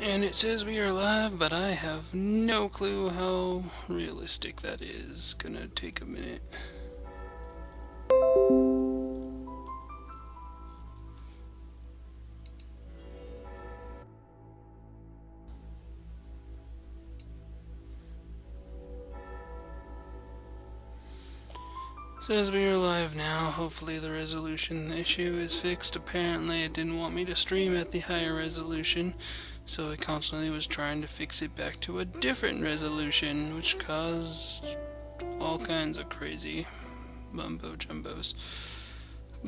And it says we are live, but I have no clue how realistic that is. Gonna take a minute. Says we are live now. Hopefully the resolution issue is fixed. Apparently it didn't want me to stream at the higher resolution, so it constantly was trying to fix it back to a different resolution, which caused all kinds of crazy mumbo jumbos.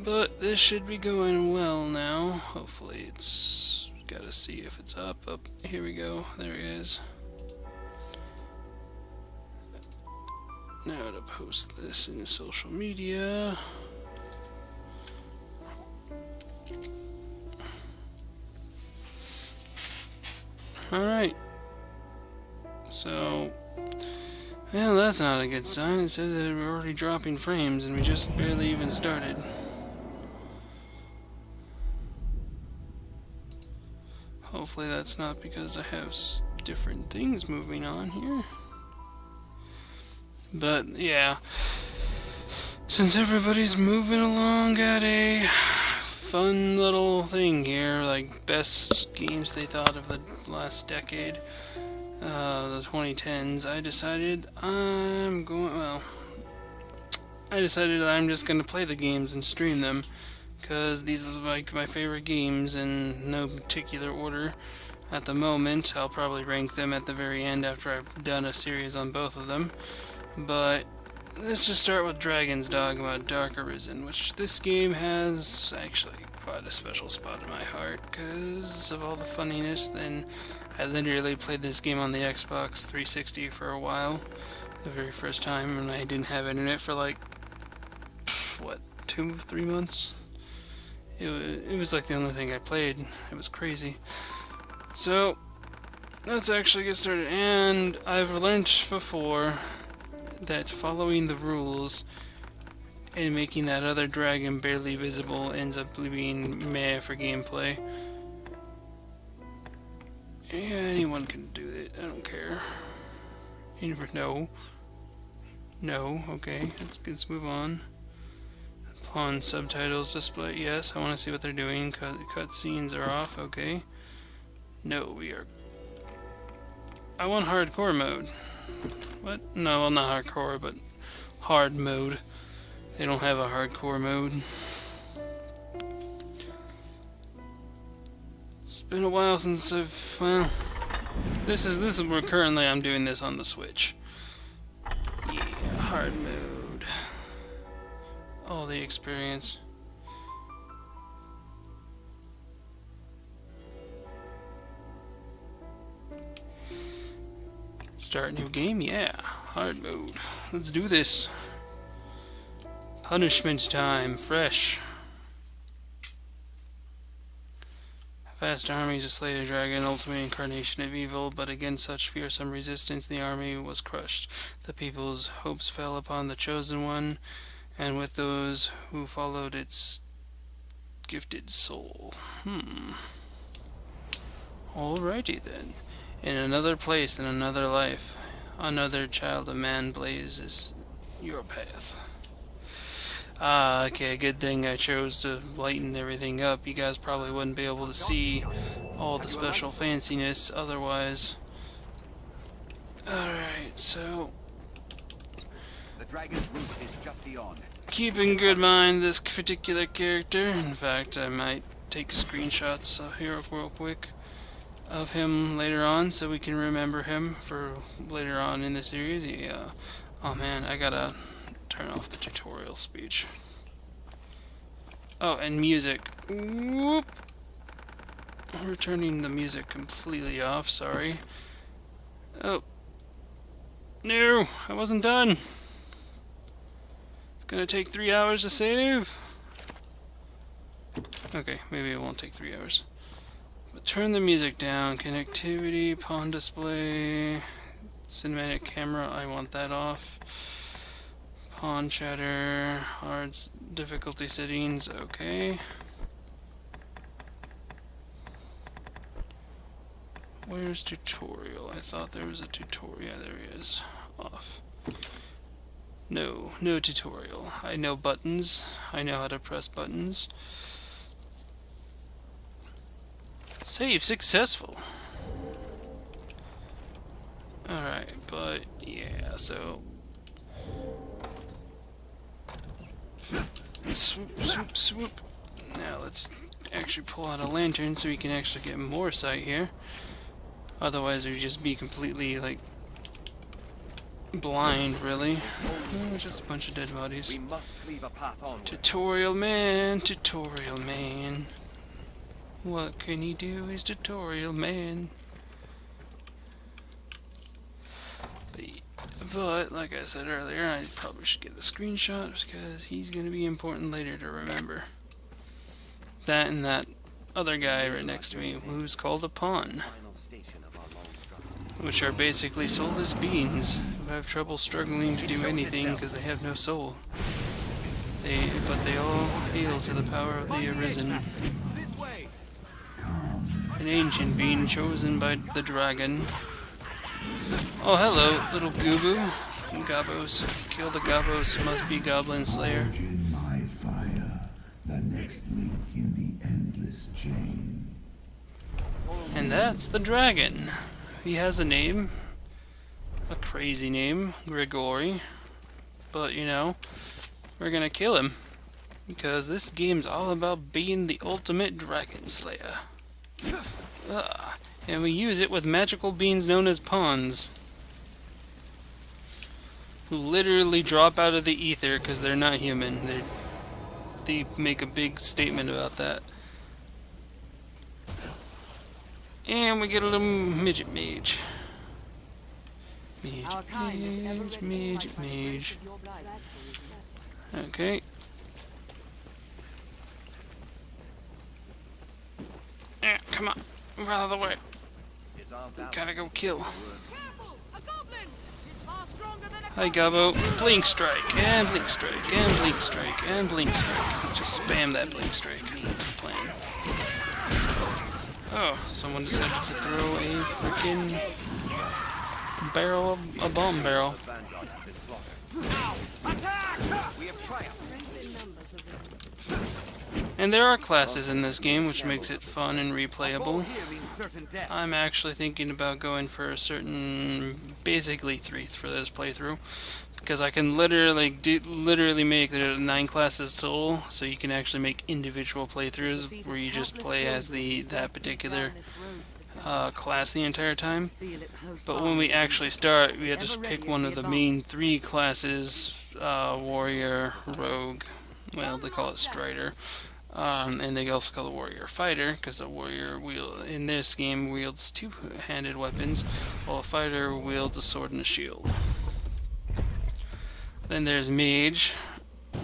But this should be going well now. Hopefully it's... gotta see if it's up. Here we go. There it is. Now to post this in social media. Alright. So, well, that's not a good sign. It says that we're already dropping frames and we just barely even started. Hopefully that's not because I have different things moving on here. But, yeah. Since everybody's moving along at a fun little thing here, like best games they thought of the last decade, the 2010s, I decided I'm just going to play the games and stream them, because these are like my favorite games in no particular order. At the moment, I'll probably rank them at the very end after I've done a series on both of them. But let's just start with Dragon's Dogma Dark Arisen, which this game has actually quite a special spot in my heart because of all the funniness. Then I literally played this game on the Xbox 360 for a while, the very first time, and I didn't have internet for like, what, 2-3 months? It was like the only thing I played. It was crazy. So let's actually get started. And I've learned before that following the rules and making that other dragon barely visible ends up being meh for gameplay. Yeah, anyone can do it. I don't care. No. Okay, let's move on. Pawn subtitles display. Yes, I want to see what they're doing. Cut scenes are off. Okay. No, we are... I want hardcore mode. What? No, well, not hardcore, but hard mode. They don't have a hardcore mode. It's been a while since I've... well... This is where currently I'm doing this on the Switch. Yeah, hard mode. All the experience. Start new game? Yeah. Hard mode. Let's do this. Punishment time. Fresh. Vast armies to slay the dragon, ultimate incarnation of evil, but against such fearsome resistance the army was crushed. The people's hopes fell upon the chosen one, and with those who followed its gifted soul. Alrighty then. In another place, in another life, another child of man blazes your path. Okay, good thing I chose to lighten everything up. You guys probably wouldn't be able to see all the special fanciness otherwise. Alright, so... The dragon's root is just beyond. keep in good mind this particular character. In fact, I might take screenshots here real quick of him later on so we can remember him for later on in the series. Yeah. Oh man, I gotta turn off the tutorial speech. Oh, and music. Whoop! We're turning the music completely off, sorry. Oh. No, I wasn't done. It's gonna take 3 hours to save. Okay, maybe it won't take 3 hours. But turn the music down. Connectivity, pawn display, cinematic camera, I want that off. Pawn chatter, hard difficulty settings, okay. Where's tutorial? I thought there was a tutorial. Yeah, there he is. Off. No, no tutorial. I know buttons. I know how to press buttons. Save successful. Alright, but yeah, so swoop, swoop, swoop. Now let's actually pull out a lantern so we can actually get more sight here. Otherwise we'd just be completely, like, blind, really. Oh, just a bunch of dead bodies. We must cleave a path onward. Tutorial man, tutorial man. What can he do? He's tutorial man. But, like I said earlier, I probably should get the screenshot because he's going to be important later to remember. That and that other guy right next to me who's called a pawn, Final station of our long struggle. which are basically soulless beings who have trouble struggling to do anything because they have no soul. But they all hail to the power of the Arisen, This way. an ancient being chosen by the dragon. Oh, hello, little Goobo. Gobos. Kill the Gobos, must be Goblin Slayer. In my fire, the next link in the endless chain. And that's the dragon. He has a name. A crazy name. Grigori. But, you know, we're gonna kill him. Because this game's all about being the ultimate dragon slayer. And we use it with magical beings known as pawns, who literally drop out of the ether because they're not human. They make a big statement about that. And we get a little midget mage. Midget mage. Okay. Come on. Move out of the way. Is our valor Gotta go kill. Careful! A goblin! He's far stronger than a Hi, Gobbo. Blink strike, and blink strike, and blink strike, and blink strike. Just spam that blink strike. That's the plan. Oh, someone decided to throw a freaking barrel, a bomb barrel. vanguard has been slaughtered. Attack! We have triumphed. And there are classes in this game, which makes it fun and replayable. Here means certain death. I'm actually thinking about going for a certain, basically 3 for this playthrough, because I can literally make the 9 classes total, so you can actually make individual playthroughs where you just play as that particular class the entire time. But when we actually start, we have to pick one of the main 3 classes: warrior, rogue. Well, they call it strider. And they also call the warrior fighter, because the warrior in this game wields 2-handed weapons, while a fighter wields a sword and a shield. Then there's mage,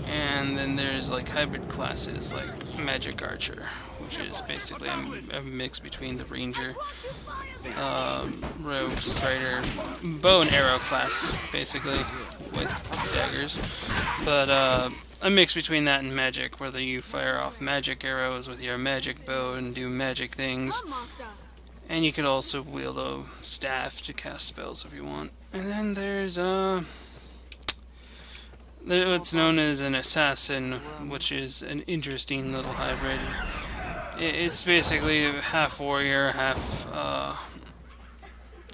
and then there's like hybrid classes like magic archer, which is basically a mix between the ranger, rogue, strider, bow and arrow class, basically, with daggers. But a mix between that and magic, whether you fire off magic arrows with your magic bow and do magic things. And you can also wield a staff to cast spells if you want. And then there's what's known as an assassin, which is an interesting little hybrid. It's basically half warrior, half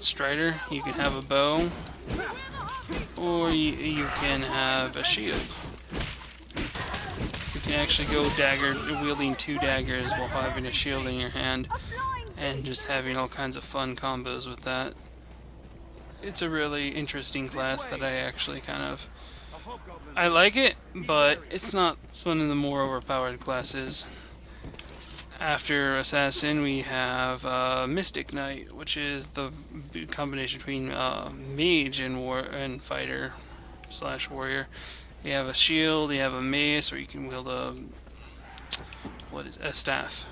strider. You can have a bow, or you can have a shield. You can actually go wielding 2 daggers while having a shield in your hand, and just having all kinds of fun combos with that. It's a really interesting class that I actually I like it, but it's not one of the more overpowered classes. After Assassin, we have Mystic Knight, which is the combination between mage and fighter / warrior. You have a shield, you have a mace, or you can wield a staff.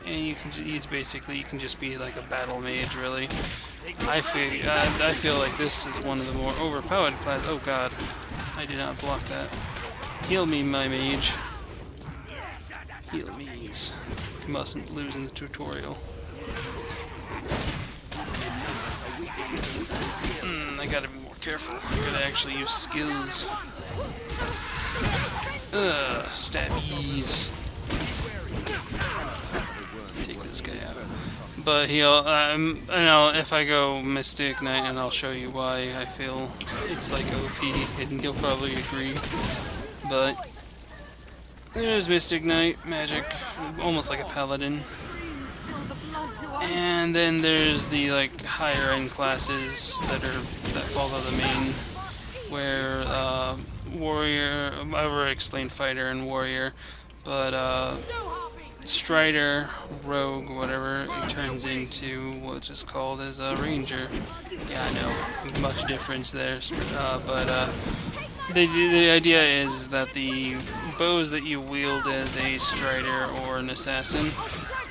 And you can just be like a battle mage, really. I feel like this is one of the more overpowered classes. Oh god, I did not block that. Heal me, my mage. Heal me's. You mustn't lose in the tutorial. I gotta be more careful. I gotta actually use skills. Stabbies. Take this guy out. But if I go Mystic Knight, and I'll show you why I feel it's like OP, and you'll probably agree. But there's Mystic Knight, magic, almost like a paladin. And then there's the like higher end classes that follow the main, where warrior. I already explained fighter and warrior, but strider, rogue, whatever, it turns into what's just called as a ranger. Yeah, I know, much difference there, but the idea is that the bows that you wield as a strider or an assassin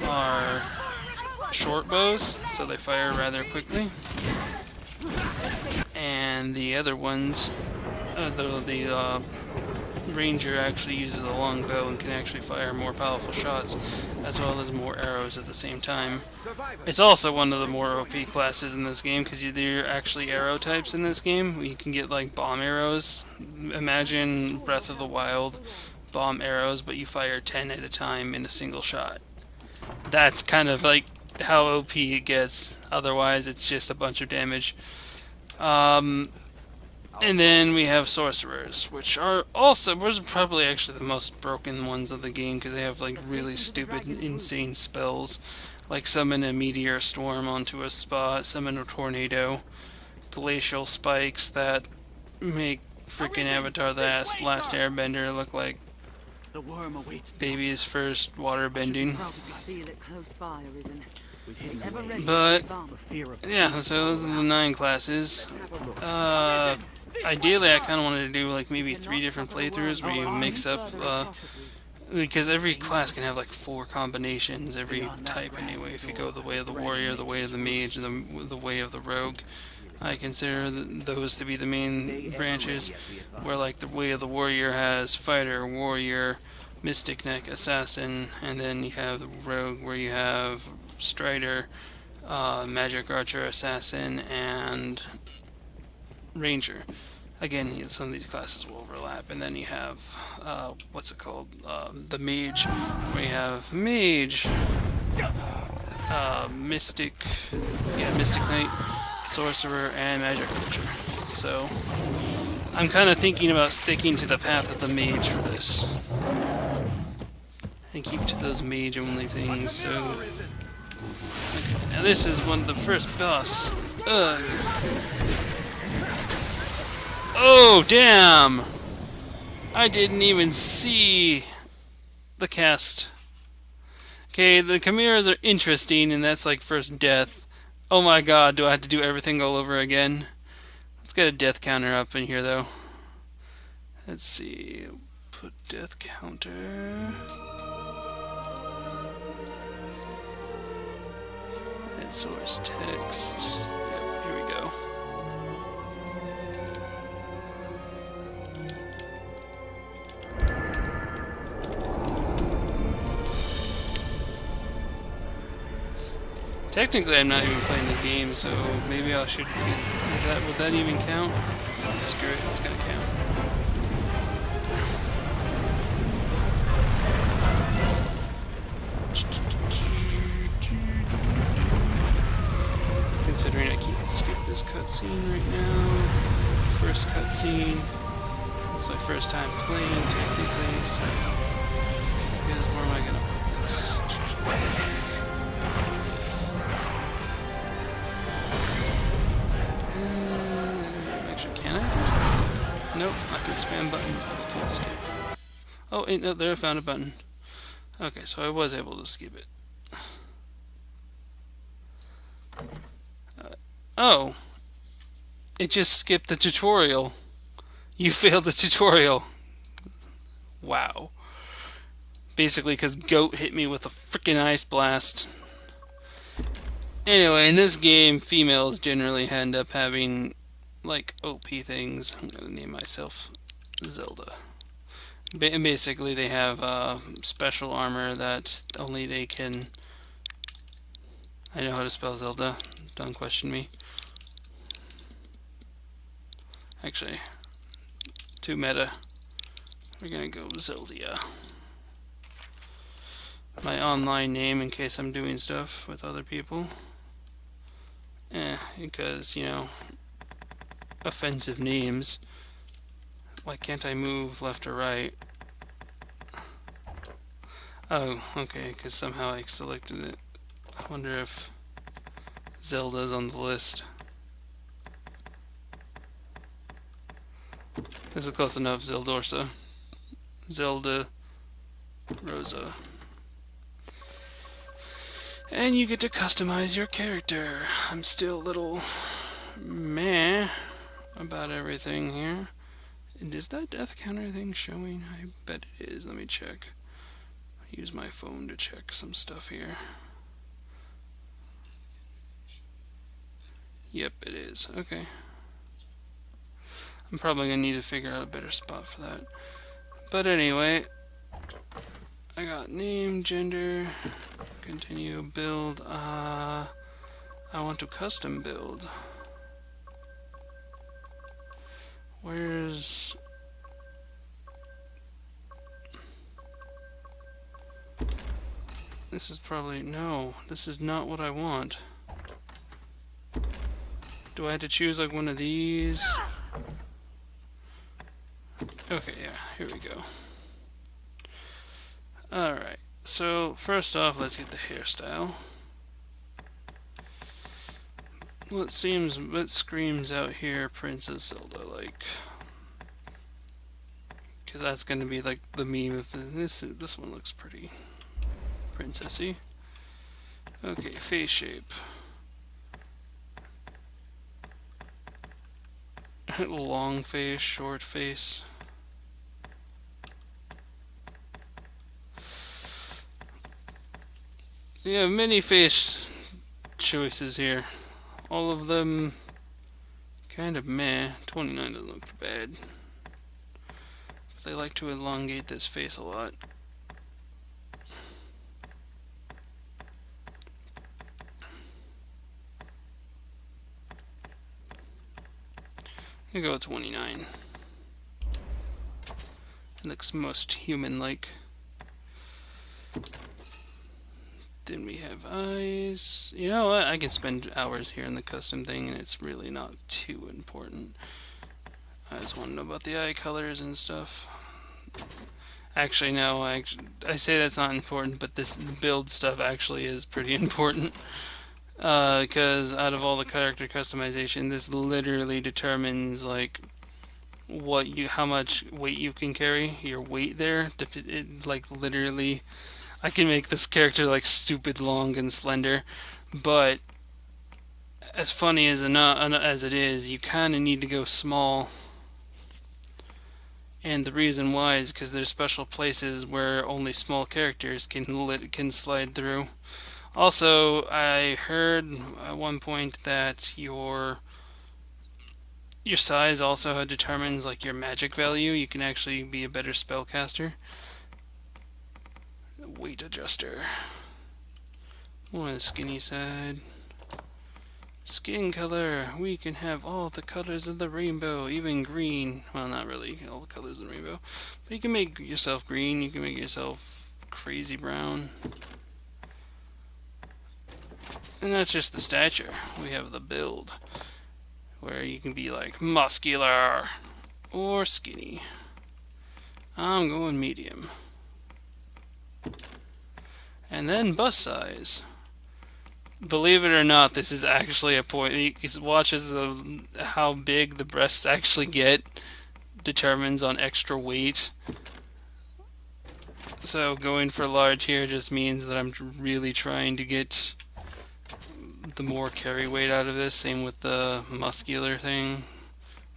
are short bows, so they fire rather quickly. And the other ones, the ranger actually uses a long bow and can actually fire more powerful shots, as well as more arrows at the same time. It's also one of the more OP classes in this game, because there are actually arrow types in this game. You can get like bomb arrows. Imagine Breath of the Wild bomb arrows, but you fire 10 at a time in a single shot. That's kind of like how OP it gets. Otherwise, it's just a bunch of damage. And then we have sorcerers, which are probably actually the most broken ones of the game, because they have like really stupid, insane spells, like summon a meteor storm onto a spot, summon a tornado, glacial spikes that make freaking Avatar the Last Airbender look like The worm awaits. baby's first water bending. Feel it close by, Arisen. But yeah, so those are the 9 classes. Ideally, I kind of wanted to do like maybe 3 different playthroughs where you mix up, because every class can have like 4 combinations, every type anyway. If you go the way of the warrior, the way of the mage, and the way of the rogue, I consider those to be the main branches. Where like the way of the warrior has fighter, warrior, mystic knight, assassin, and then you have the rogue where you have strider, magic archer, assassin, and ranger. Again, some of these classes will overlap, and then you have the mage, where you have mage, mystic knight, sorcerer, and magic archer. So I'm kind of thinking about sticking to the path of the mage for this, and keep to those mage only things. So okay, now this is the first boss. Ugh. Oh, damn! I didn't even see the cast. Okay, the chimeras are interesting, and that's like first death. Oh my god, do I have to do everything all over again? Let's get a death counter up in here, though. Let's see. Put death counter. Add source text. Yep, here we go. Technically, I'm not even playing the game, so maybe I should. Would that even count? Screw it, it's gonna count. Considering I can't skip this cutscene right now, because it's the first cutscene. It's my first time playing, technically, so. Because where am I gonna put this? Actually, can I? Nope, I can spam buttons, but I can't skip. Oh, no, there I found a button. Okay, so I was able to skip it. Oh, it just skipped the tutorial. You failed the tutorial. Wow. Basically, because Goat hit me with a freaking ice blast. Anyway, in this game, females generally end up having, like, OP things. I'm gonna name myself Zelda. Basically, they have special armor that only they can. I know how to spell Zelda. Don't question me. Actually, too meta. We're gonna go Zeldia. My online name in case I'm doing stuff with other people. Because, you know, offensive names. Why can't I move left or right? Oh, okay, because somehow I selected it. I wonder if Zelda's on the list. This is close enough, Zeldorsa. Zelda Rosa. And you get to customize your character. I'm still a little meh about everything here. And is that death counter thing showing? I bet it is. Let me check. Use my phone to check some stuff here. Yep, it is. Okay. I'm probably going to need to figure out a better spot for that. But anyway, I got name, gender, continue, build. I want to custom build. Where's... This is probably... No, this is not what I want. Do I have to choose like one of these? Okay, yeah, here we go. Alright, so first off, let's get the hairstyle. What screams out here Princess Zelda like? Because that's going to be like the meme of this one looks pretty princessy. Okay, face shape. Long face, short face. You have many face choices here. All of them kind of meh. 29 doesn't look bad. Because they like to elongate this face a lot. I'm gonna go with 29. It looks most human-like. Then we have eyes. You know what? I can spend hours here in the custom thing, and it's really not too important. I just want to know about the eye colors and stuff. Actually, no. I say that's not important, but this build stuff actually is pretty important. Because out of all the character customization, this literally determines like how much weight you can carry. Your weight there, like literally. I can make this character like stupid long and slender, but as funny as it is, you kind of need to go small. And the reason why is because there's special places where only small characters can slide through. Also, I heard at one point that your size also determines like your magic value. You can actually be a better spellcaster. Weight adjuster. More on the skinny side. Skin color. We can have all the colors of the rainbow, even green. Well, not really all the colors of the rainbow. But you can make yourself green. You can make yourself crazy brown. And that's just the stature. We have the build, where you can be like muscular or skinny. I'm going medium. And then bust size. Believe it or not, this is actually a point. You watch as how big the breasts actually get determines on extra weight. So going for large here just means that I'm really trying to get the more carry weight out of this. Same with the muscular thing.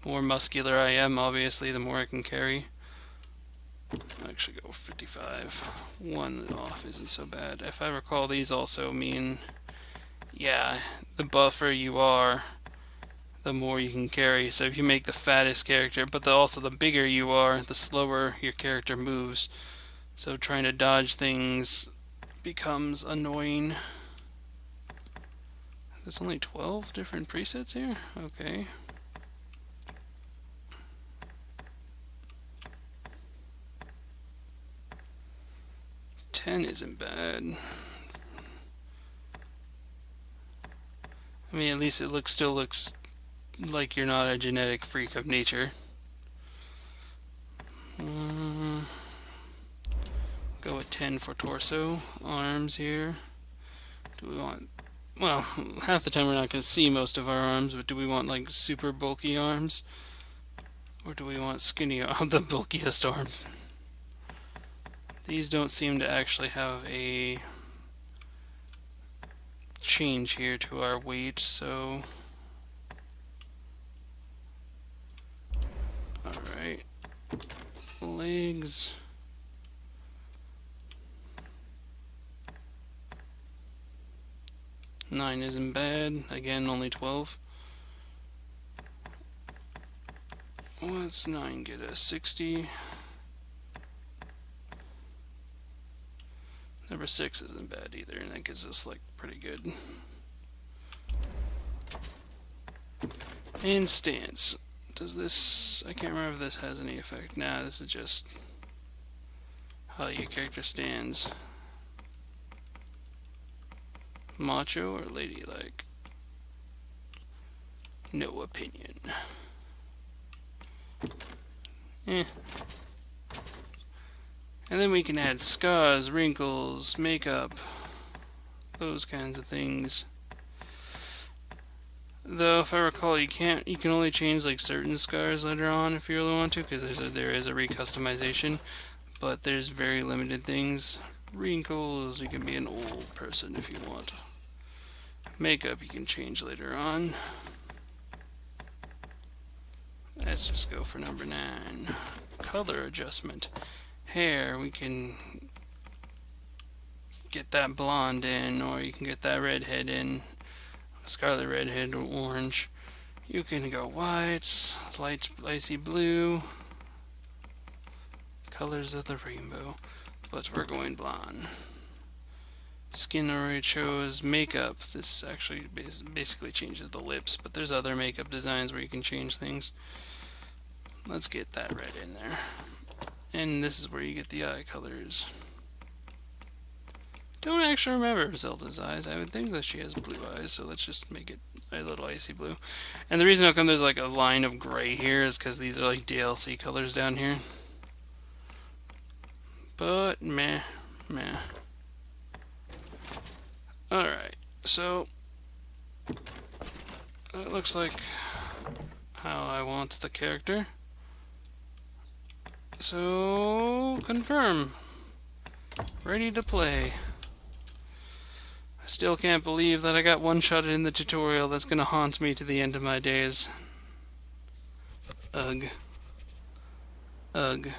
The more muscular I am, obviously, the more I can carry. I'll actually go 55. One off isn't so bad. If I recall, these also mean, yeah, the buffer you are, the more you can carry. So if you make the fattest character, but also the bigger you are, the slower your character moves. So trying to dodge things becomes annoying. There's only 12 different presets here? Okay. 10 isn't bad. I mean, at least it still looks like you're not a genetic freak of nature. Go with 10 for torso. Arms here. Do we want... Well, half the time we're not going to see most of our arms, but do we want, like, super bulky arms? Or do we want skinny, the bulkiest arms? These don't seem to actually have a change here to our weight, so... Alright. Legs... 9 isn't bad. Again, only 12. What's 9 get us? 60. Number 6 isn't bad either, and that gives us, like, pretty good. And stance. Does this... I can't remember if this has any effect. Nah, this is just how your character stands. Macho or ladylike? No opinion. And then we can add scars, wrinkles, makeup, those kinds of things. Though, if I recall, you can only change like certain scars later on if you really want to, because there is a recustomization, but there's very limited things. Wrinkles, you can be an old person if you want. Makeup you can change later on. Let's just go for number 9. Color adjustment. Hair, we can get that blonde in, or you can get that redhead in. Scarlet redhead or orange. You can go white, light icy blue. Colors of the rainbow. But we're going blonde. Skin already shows makeup. This actually basically changes the lips, but there's other makeup designs where you can change things. Let's get that red in there. And this is where you get the eye colors. Don't actually remember Zelda's eyes. I would think that she has blue eyes, so let's just make it a little icy blue. And the reason how come there's like a line of gray here is because these are like DLC colors down here. But meh. Alright, so it looks like how I want the character. So, confirm. Ready to play. I still can't believe that I got one-shotted in the tutorial. That's gonna haunt me to the end of my days. Ugh. Ugh.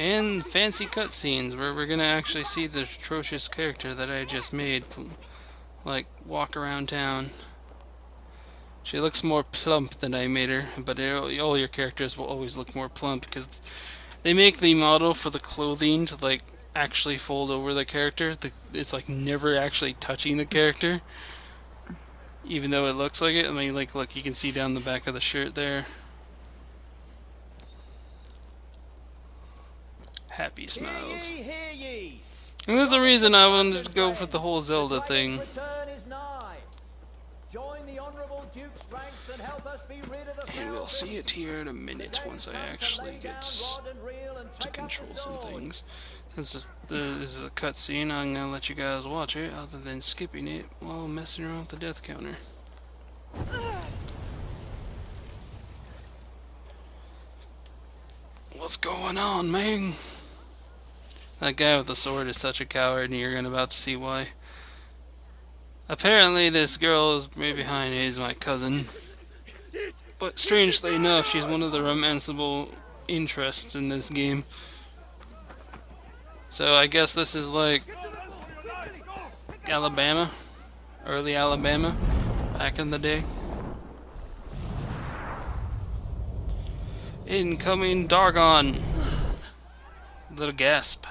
And fancy cutscenes where we're gonna actually see the atrocious character that I just made, like, walk around town. She looks more plump than I made her, but all your characters will always look more plump because they make the model for the clothing to, like, actually fold over the character. It's, like, never actually touching the character, even though it looks like it. I mean, like, look, you can see down the back of the shirt there. Happy smiles. And there's a reason I wanted to go for the whole Zelda thing. And we'll see it here in a minute once I actually get to control some things. Since this is a cutscene, I'm gonna let you guys watch it, other than skipping it while messing around with the death counter. What's going on, man? That guy with the sword is such a coward, and you're about to see why. Apparently, this girl is right behind me is my cousin. But strangely enough, she's one of the romanceable interests in this game. So I guess this is like Alabama, early Alabama, back in the day. Incoming Dargon. Little gasp.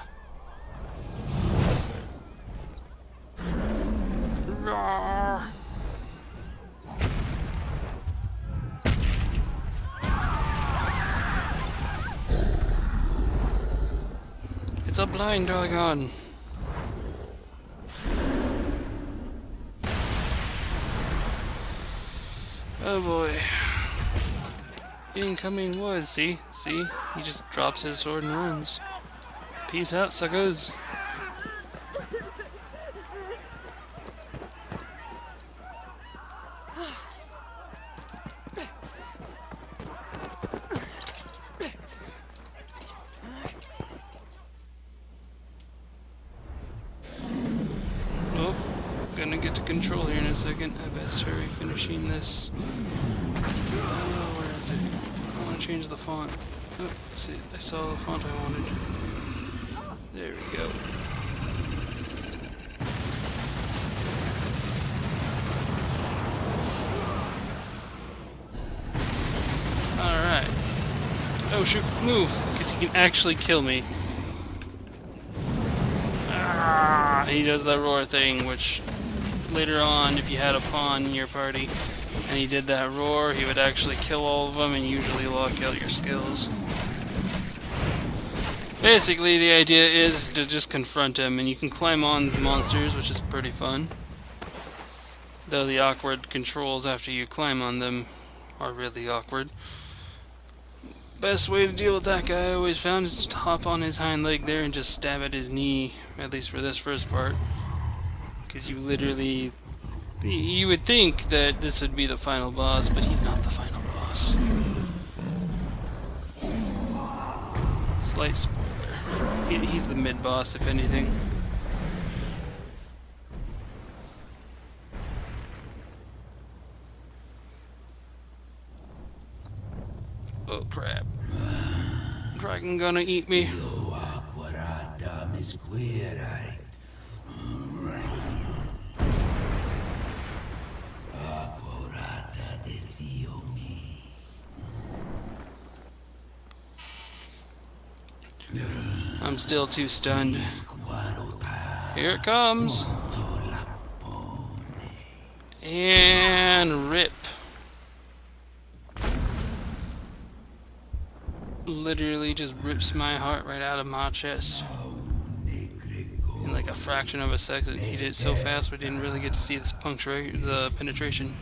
Roar. a blind dragon. Oh boy. Incoming wood. See? See? He just drops his sword and runs. Peace out, suckers. Oh, gonna get to control here in a second. I best hurry finishing this. Oh, where is it? I want to change the font. Oh, see, I saw the font I wanted. There we go. Alright. Oh shoot, move! Because he can actually kill me. Ah, he does that roar thing, which later on, if you had a pawn in your party and he did that roar, he would actually kill all of them and usually lock out your skills. Basically, the idea is to just confront him, and you can climb on the monsters, which is pretty fun. Though the awkward controls after you climb on them are really awkward. Best way to deal with that guy I always found is just to hop on his hind leg there and just stab at his knee, at least for this first part. Because you literally... You would think that this would be the final boss, but he's not the final boss. Slight spoiler. He's the mid-boss, if anything. Oh crap. Dragon gonna eat me. I'm still too stunned. Here it comes. And rip. Literally just rips my heart right out of my chest. In like a fraction of a second. He did it so fast we didn't really get to see this the penetration.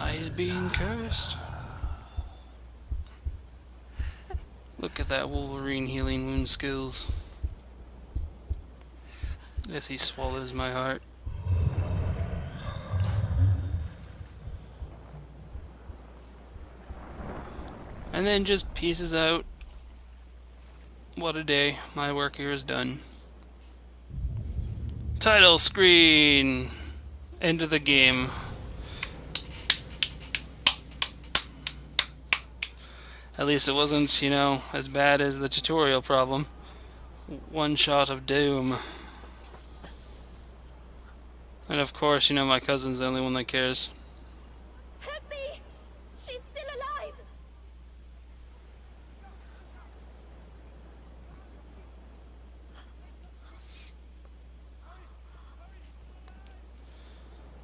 Eyes being cursed. Look at that Wolverine healing wound skills. As he swallows my heart. And then just pieces out. What a day. My work here is done. Title screen. End of the game. At least it wasn't, you know, as bad as the tutorial problem. One shot of doom. And of course, you know, my cousin's the only one that cares. Help me! She's still alive!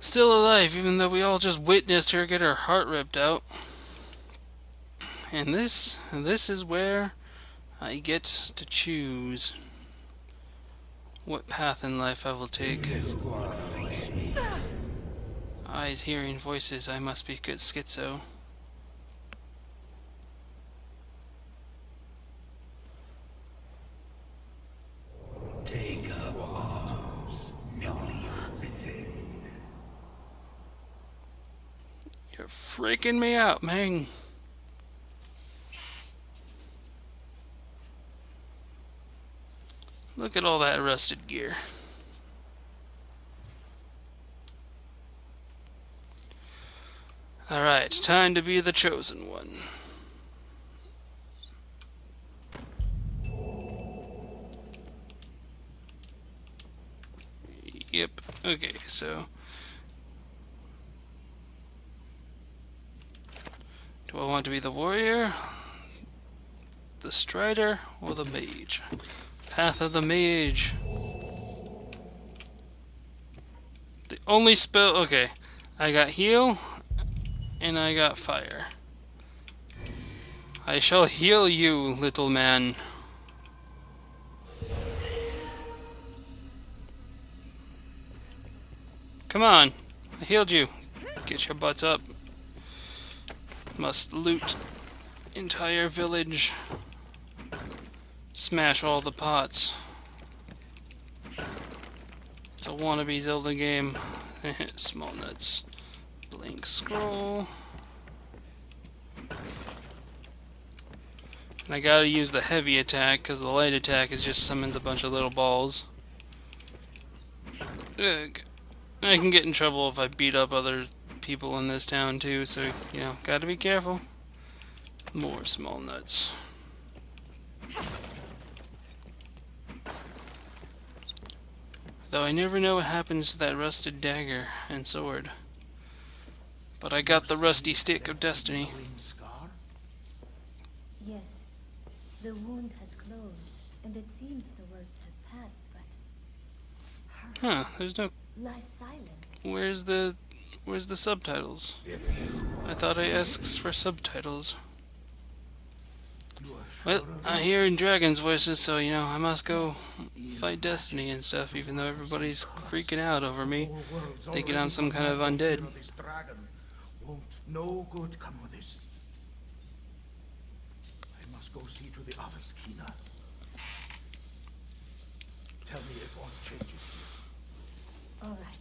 Still alive, even though we all just witnessed her get her heart ripped out. And this is where I get to choose what path in life I will take. Eyes hearing voices, I must be good schizo. Take up arms, Arisen. You're freaking me out, man. Look at all that rusted gear. Alright, time to be the chosen one. Yep, okay, so... Do I want to be the warrior, the strider, or the mage? Path of the Mage. The only spell... Okay. I got heal, and I got fire. I shall heal you, little man. Come on. I healed you. Get your butts up. Must loot entire village. Smash all the pots. It's a wannabe Zelda game. Small nuts. Blink scroll. And I gotta use the heavy attack, because the light attack is just summons a bunch of little balls. Ugh. I can get in trouble if I beat up other people in this town too, so, you know, gotta be careful. More small nuts. Though I never know what happens to that rusted dagger and sword. But I got the rusty stick of destiny. Yes, the wound has closed, and it seems the worst has passed, but Huh, there's no... lie silent. Where's the subtitles? I thought I asked for subtitles. Well, I hear in dragons' voices, so, you know, I must go fight Destiny and stuff, even though everybody's freaking out over me, thinking I'm some kind of undead. Won't no good come of this. I must go see to the others, Kina. Tell me if aught changes here. All right.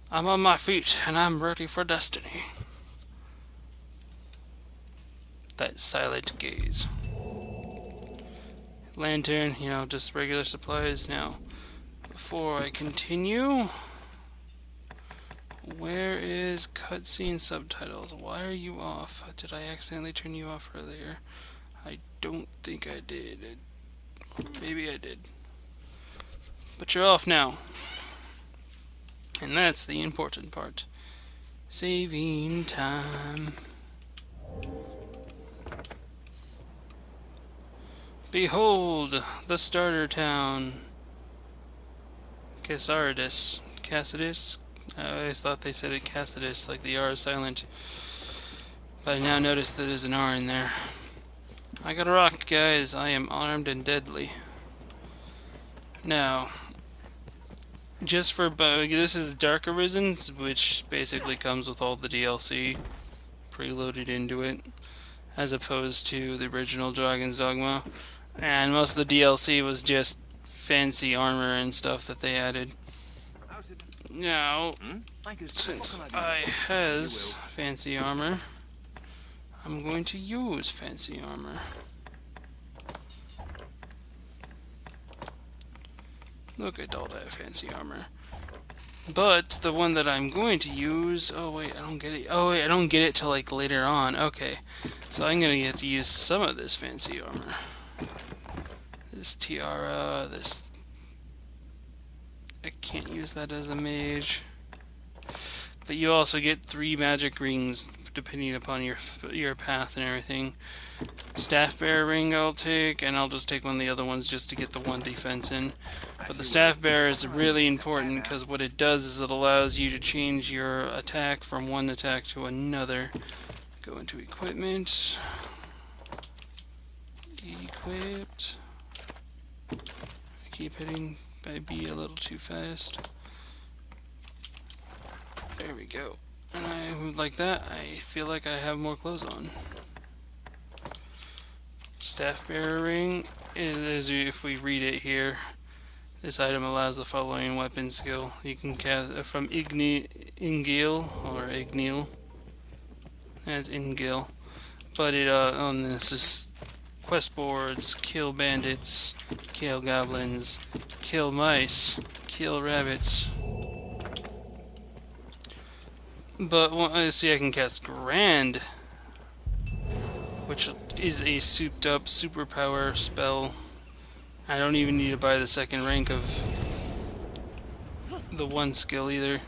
I'm on my feet, and I'm ready for Destiny. That silent gaze. Lantern, you know, just regular supplies. Now, before I continue, where is cutscene subtitles? Why are you off? Did I accidentally turn you off earlier? I don't think I did. Maybe I did. But you're off now. And that's the important part. Saving time. Behold, the starter town. Casardis. Cassidus? I always thought they said it Cassidus, like the R is silent. But I now notice that there's an R in there. I got a rock, guys. I am armed and deadly. Now, just for this is Dark Arisen, which basically comes with all the DLC preloaded into it, as opposed to the original Dragon's Dogma. And most of the DLC was just fancy armor and stuff that they added. Now, since I has fancy armor, I'm going to use fancy armor. Look at all that fancy armor. But the one that I'm going to use... Oh, wait, I don't get it. Oh, wait, I don't get it till, like, later on. Okay. So I'm going to have to use some of this fancy armor. This tiara, this... I can't use that as a mage. But you also get 3 magic rings, depending upon your path and everything. Staff bearer ring I'll take, and I'll just take one of the other ones just to get the 1 defense in. But the staff bearer is really important because what it does is it allows you to change your attack from one attack to another. Go into equipment. Equipped. I keep hitting by B a little too fast. There we go. And like that, I feel like I have more clothes on. Staff bearer ring is, if we read it here, this item allows the following weapon skill. You can cast from Ingil or Ignil as Ingil, but it on this is quest boards: kill bandits, kill goblins, kill mice, kill rabbits. But see, I can cast Grand, which is a souped up superpower spell. I don't even need to buy the 2nd rank of the 1 skill either.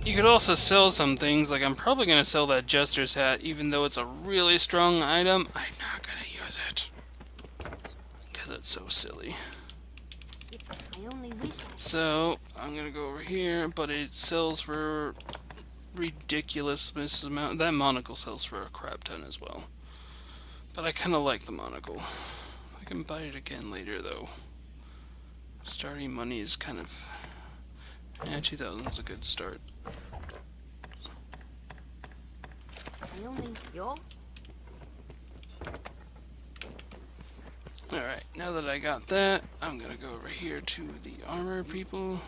You could also sell some things, like I'm probably going to sell that Jester's hat, even though it's a really strong item. I'm not going to use it, because it's so silly. It's a real So, I'm gonna go over here, but it sells for ridiculous amount. That monocle sells for a crap ton as well. But I kind of like the monocle. I can buy it again later, though. Starting money is kind of... Yeah, 2,000 is a good start. Alright, now that I got that, I'm gonna go over here to the armor people.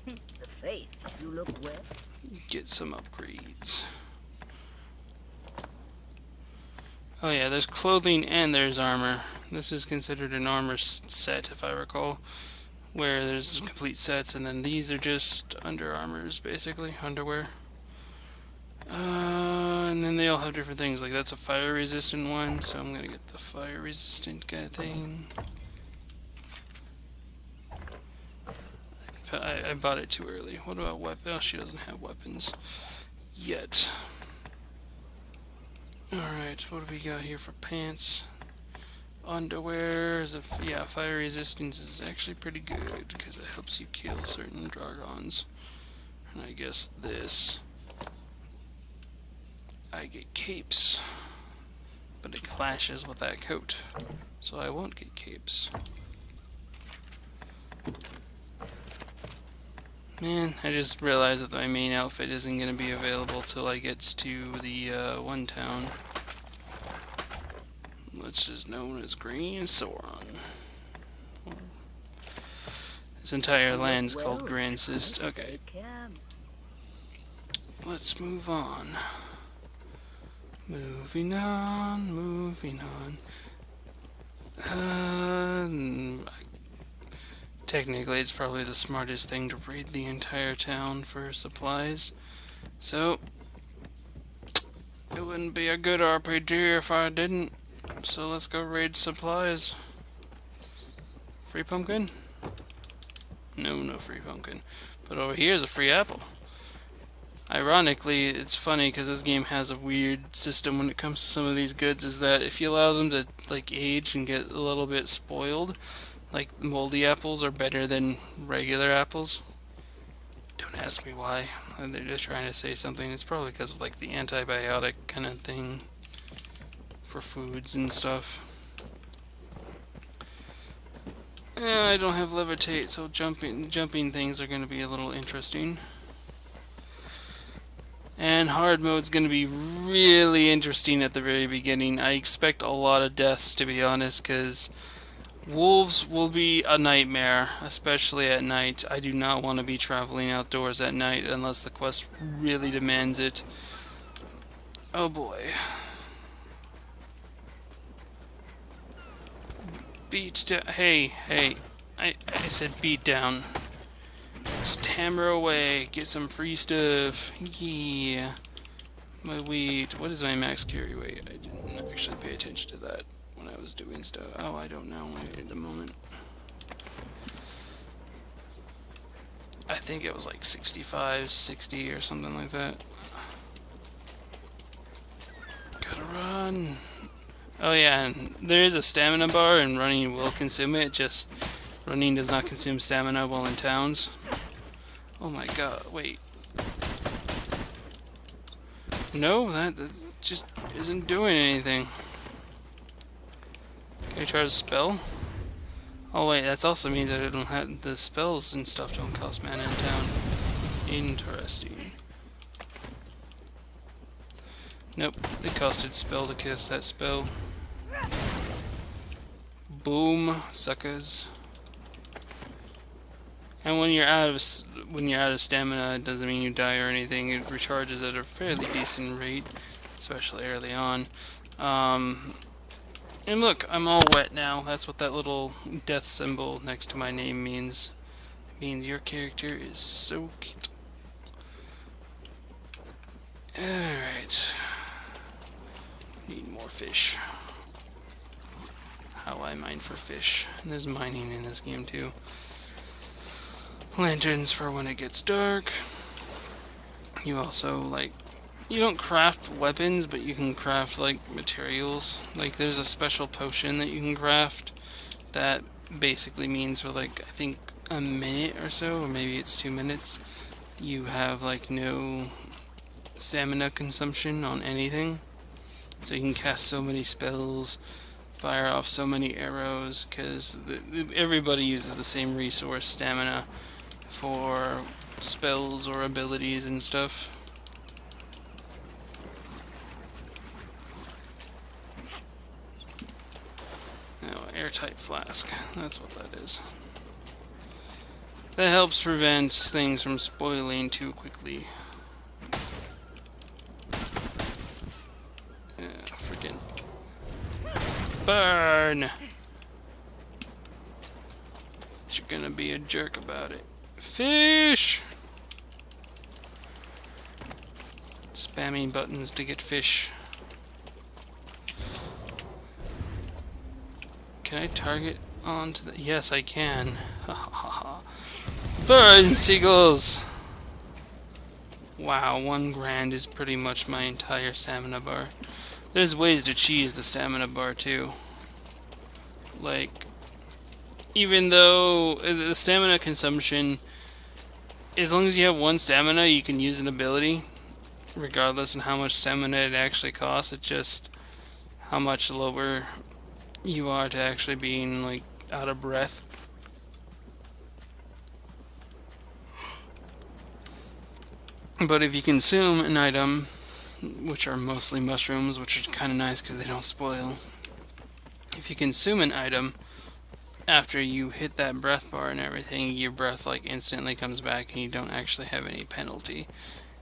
The faith, you look well. Get some upgrades. Oh yeah, there's clothing and there's armor. This is considered an armor set, if I recall, where there's complete sets, and then these are just under armors, basically, underwear. And then they all have different things, like that's a fire resistant one, so I'm gonna get the fire resistant guy thing. I bought it too early. What about weapons? Oh, she doesn't have weapons yet. Alright, what do we got here for pants? Underwear is yeah, fire resistance is actually pretty good because it helps you kill certain dragons. And I guess this, I get capes, but it clashes with that coat, so I won't get capes. Man, I just realized that my main outfit isn't going to be available till I get to the one town, which is known as Green Soron. This entire land's called Grand Sist. Okay, let's move on. Moving on, moving on. Technically, it's probably the smartest thing to raid the entire town for supplies. So, it wouldn't be a good RPG if I didn't. So let's go raid supplies. Free pumpkin? No, no free pumpkin. But over here is a free apple. Ironically, it's funny because this game has a weird system when it comes to some of these goods, is that if you allow them to like age and get a little bit spoiled, like moldy apples are better than regular apples. Don't ask me why. They're just trying to say something. It's probably because of like the antibiotic kind of thing for foods and stuff. I don't have levitate, so jumping things are going to be a little interesting. And hard mode's going to be really interesting at the very beginning. I expect a lot of deaths, to be honest, because wolves will be a nightmare, especially at night. I do not want to be traveling outdoors at night unless the quest really demands it. Oh boy. Beat down. Hey, I said beat down. Just hammer away, get some free stuff. Yeah. My weight. What is my max carry weight? I didn't actually pay attention to that when I was doing stuff. Oh, I don't know at the moment. I think it was like 65, 60 or something like that. Gotta run. Oh yeah, and there is a stamina bar and running will consume it, just running does not consume stamina while in towns. Oh my god, wait. No, that just isn't doing anything. Can I try to spell? Oh wait, that also means that I don't have the spells and stuff don't cost mana in town. Interesting. Nope, it costed spell to cast that spell. Boom, suckers. And when you're out of stamina, it doesn't mean you die or anything. It recharges at a fairly decent rate, especially early on. And look, I'm all wet now. That's what that little death symbol next to my name means. It means your character is soaked. Alright. Need more fish. How I mine for fish. And there's mining in this game too. Lanterns for when it gets dark. You also, like, you don't craft weapons, but you can craft, like, materials. Like, there's a special potion that you can craft that basically means for, like, I think a minute or so, or maybe it's 2 minutes, you have like no stamina consumption on anything. So you can cast so many spells, fire off so many arrows, because everybody uses the same resource, stamina, for spells or abilities and stuff. Oh, airtight flask. That's what that is. That helps prevent things from spoiling too quickly. Freaking burn! You're gonna be a jerk about it. Fish! Spamming buttons to get fish. Can I target onto the... Yes, I can. Ha ha ha. Burn, seagulls! Wow, 1 grand is pretty much my entire stamina bar. There's ways to cheese the stamina bar too. Like, even though the stamina consumption, as long as you have 1 stamina, you can use an ability, regardless of how much stamina it actually costs. It's just how much lower you are to actually being like out of breath. But if you consume an item, which are mostly mushrooms, which are kind of nice because they don't spoil, if you consume an item after you hit that breath bar and everything, your breath like instantly comes back and you don't actually have any penalty.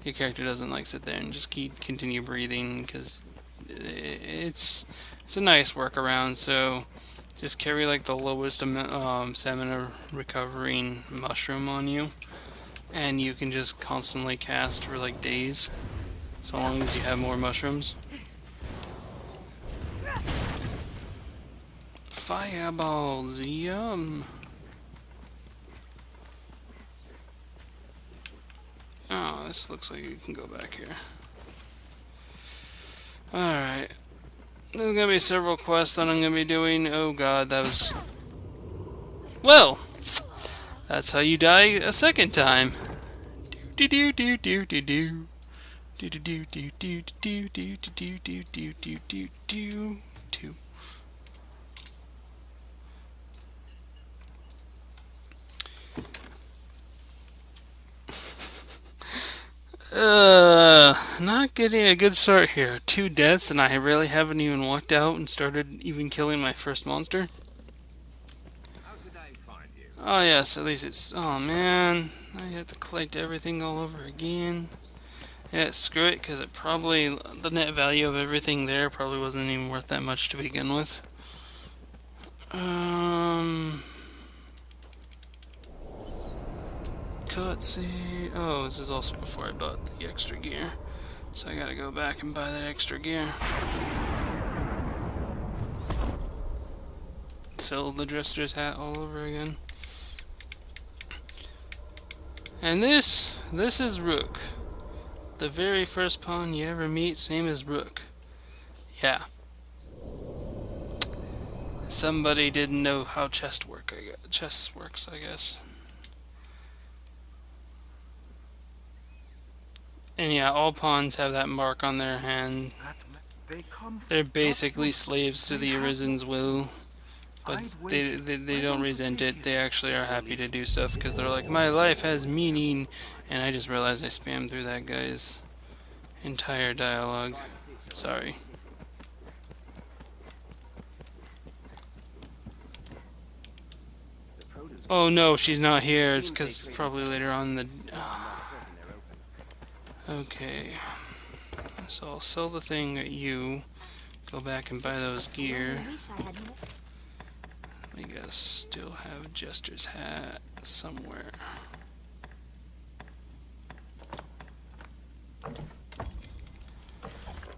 Your character doesn't like sit there and just continue breathing, because it's a nice workaround. So just carry like the lowest stamina recovering mushroom on you, and you can just constantly cast for like days, so long as you have more mushrooms. Fireballs, yum! Oh, this looks like you can go back here. Alright. There's gonna be several quests that I'm gonna be doing. Oh god, that was... Well! That's how you die a second time. Do do do do do do. Do do do do do do do do do do do do do do. Not getting a good start here. 2 deaths, and I really haven't even walked out and started even killing my first monster. How did I find you? Oh yes, at least it's... Oh man, I have to collect everything all over again. Yeah, screw it, because it probably... The net value of everything there probably wasn't even worth that much to begin with. Cutscene... Oh, this is also before I bought the extra gear. So I gotta go back and buy that extra gear. Sell the Jester's hat all over again. And this is Rook. The very first pawn you ever meet, same as Rook. Yeah. Somebody didn't know how chess works, I guess. And yeah, all pawns have that mark on their hand. They're basically slaves to the Arisen's will, but they don't resent it. They actually are happy to do stuff because they're like, my life has meaning. And I just realized I spammed through that guy's entire dialogue. Sorry. Oh no, she's not here. It's because probably later on the... Okay. So I'll sell the thing at you. Go back and buy those gear. I guess still have Jester's hat somewhere.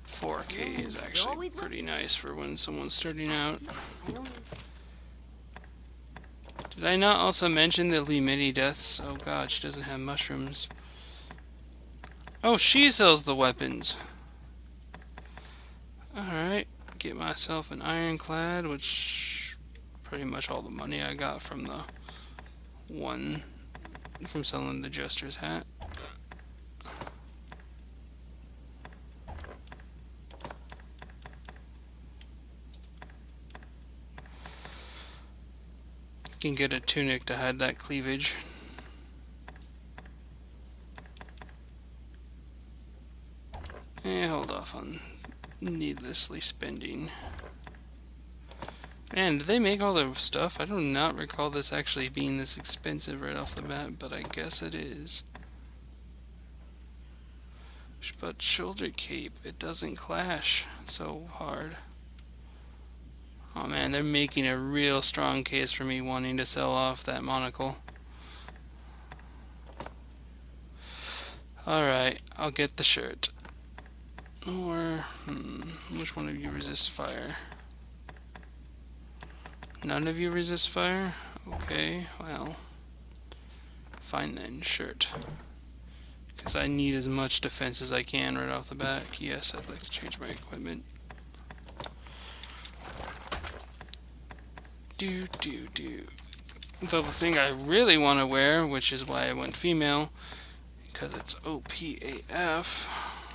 $4K is actually pretty nice for when someone's starting out. Did I not also mention the Limiti deaths? Oh god, she doesn't have mushrooms. Oh, she sells the weapons. Alright, get myself an ironclad, which pretty much all the money I got from the 1 from selling the Jester's hat. Can get a tunic to hide that cleavage. Hold off on needlessly spending. Man, did they make all the stuff? I do not recall this actually being this expensive right off the bat, but I guess it is. But shoulder cape, it doesn't clash so hard. Oh man, they're making a real strong case for me wanting to sell off that monocle. Alright, I'll get the shirt. Or, which one of you resists fire? None of you resist fire? Okay, well, fine then, shirt. Because I need as much defense as I can right off the bat. Yes, I'd like to change my equipment. So the thing I really want to wear, which is why I went female, because it's OPAF.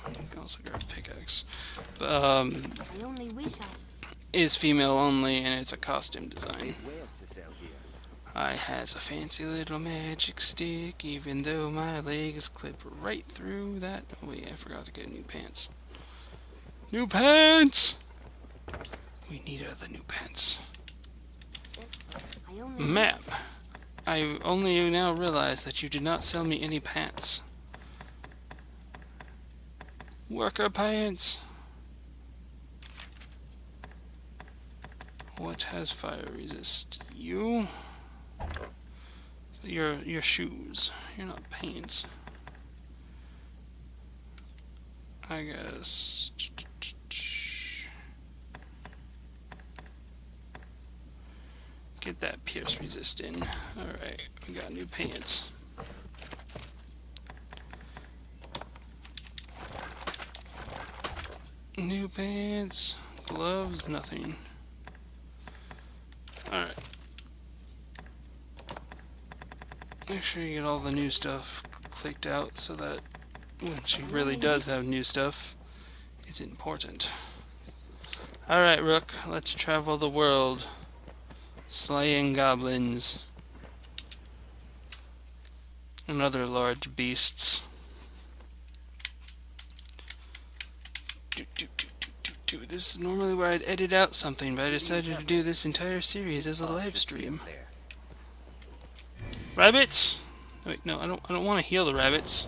I can also grab a pickaxe. I only wish Is female only, and it's a costume design. Wares to sell here. I has a fancy little magic stick, even though my legs clip right through that. Oh wait, I forgot to get new pants. New pants! We need other new pants. I only Map. I only now realize that you did not sell me any pants. Worker pants. What has fire resist? You? Your shoes. You're not pants. I guess. Get that pierce resist in. Alright, we got new pants. New pants. Gloves, nothing. Alright. Make sure you get all the new stuff clicked out so that when she really does have new stuff, it's important. Alright, Rook, let's travel the world. Slaying goblins. And other large beasts. This is normally where I'd edit out something, but I decided to do this entire series as a live stream. Rabbits! Wait, no, I don't want to heal the rabbits.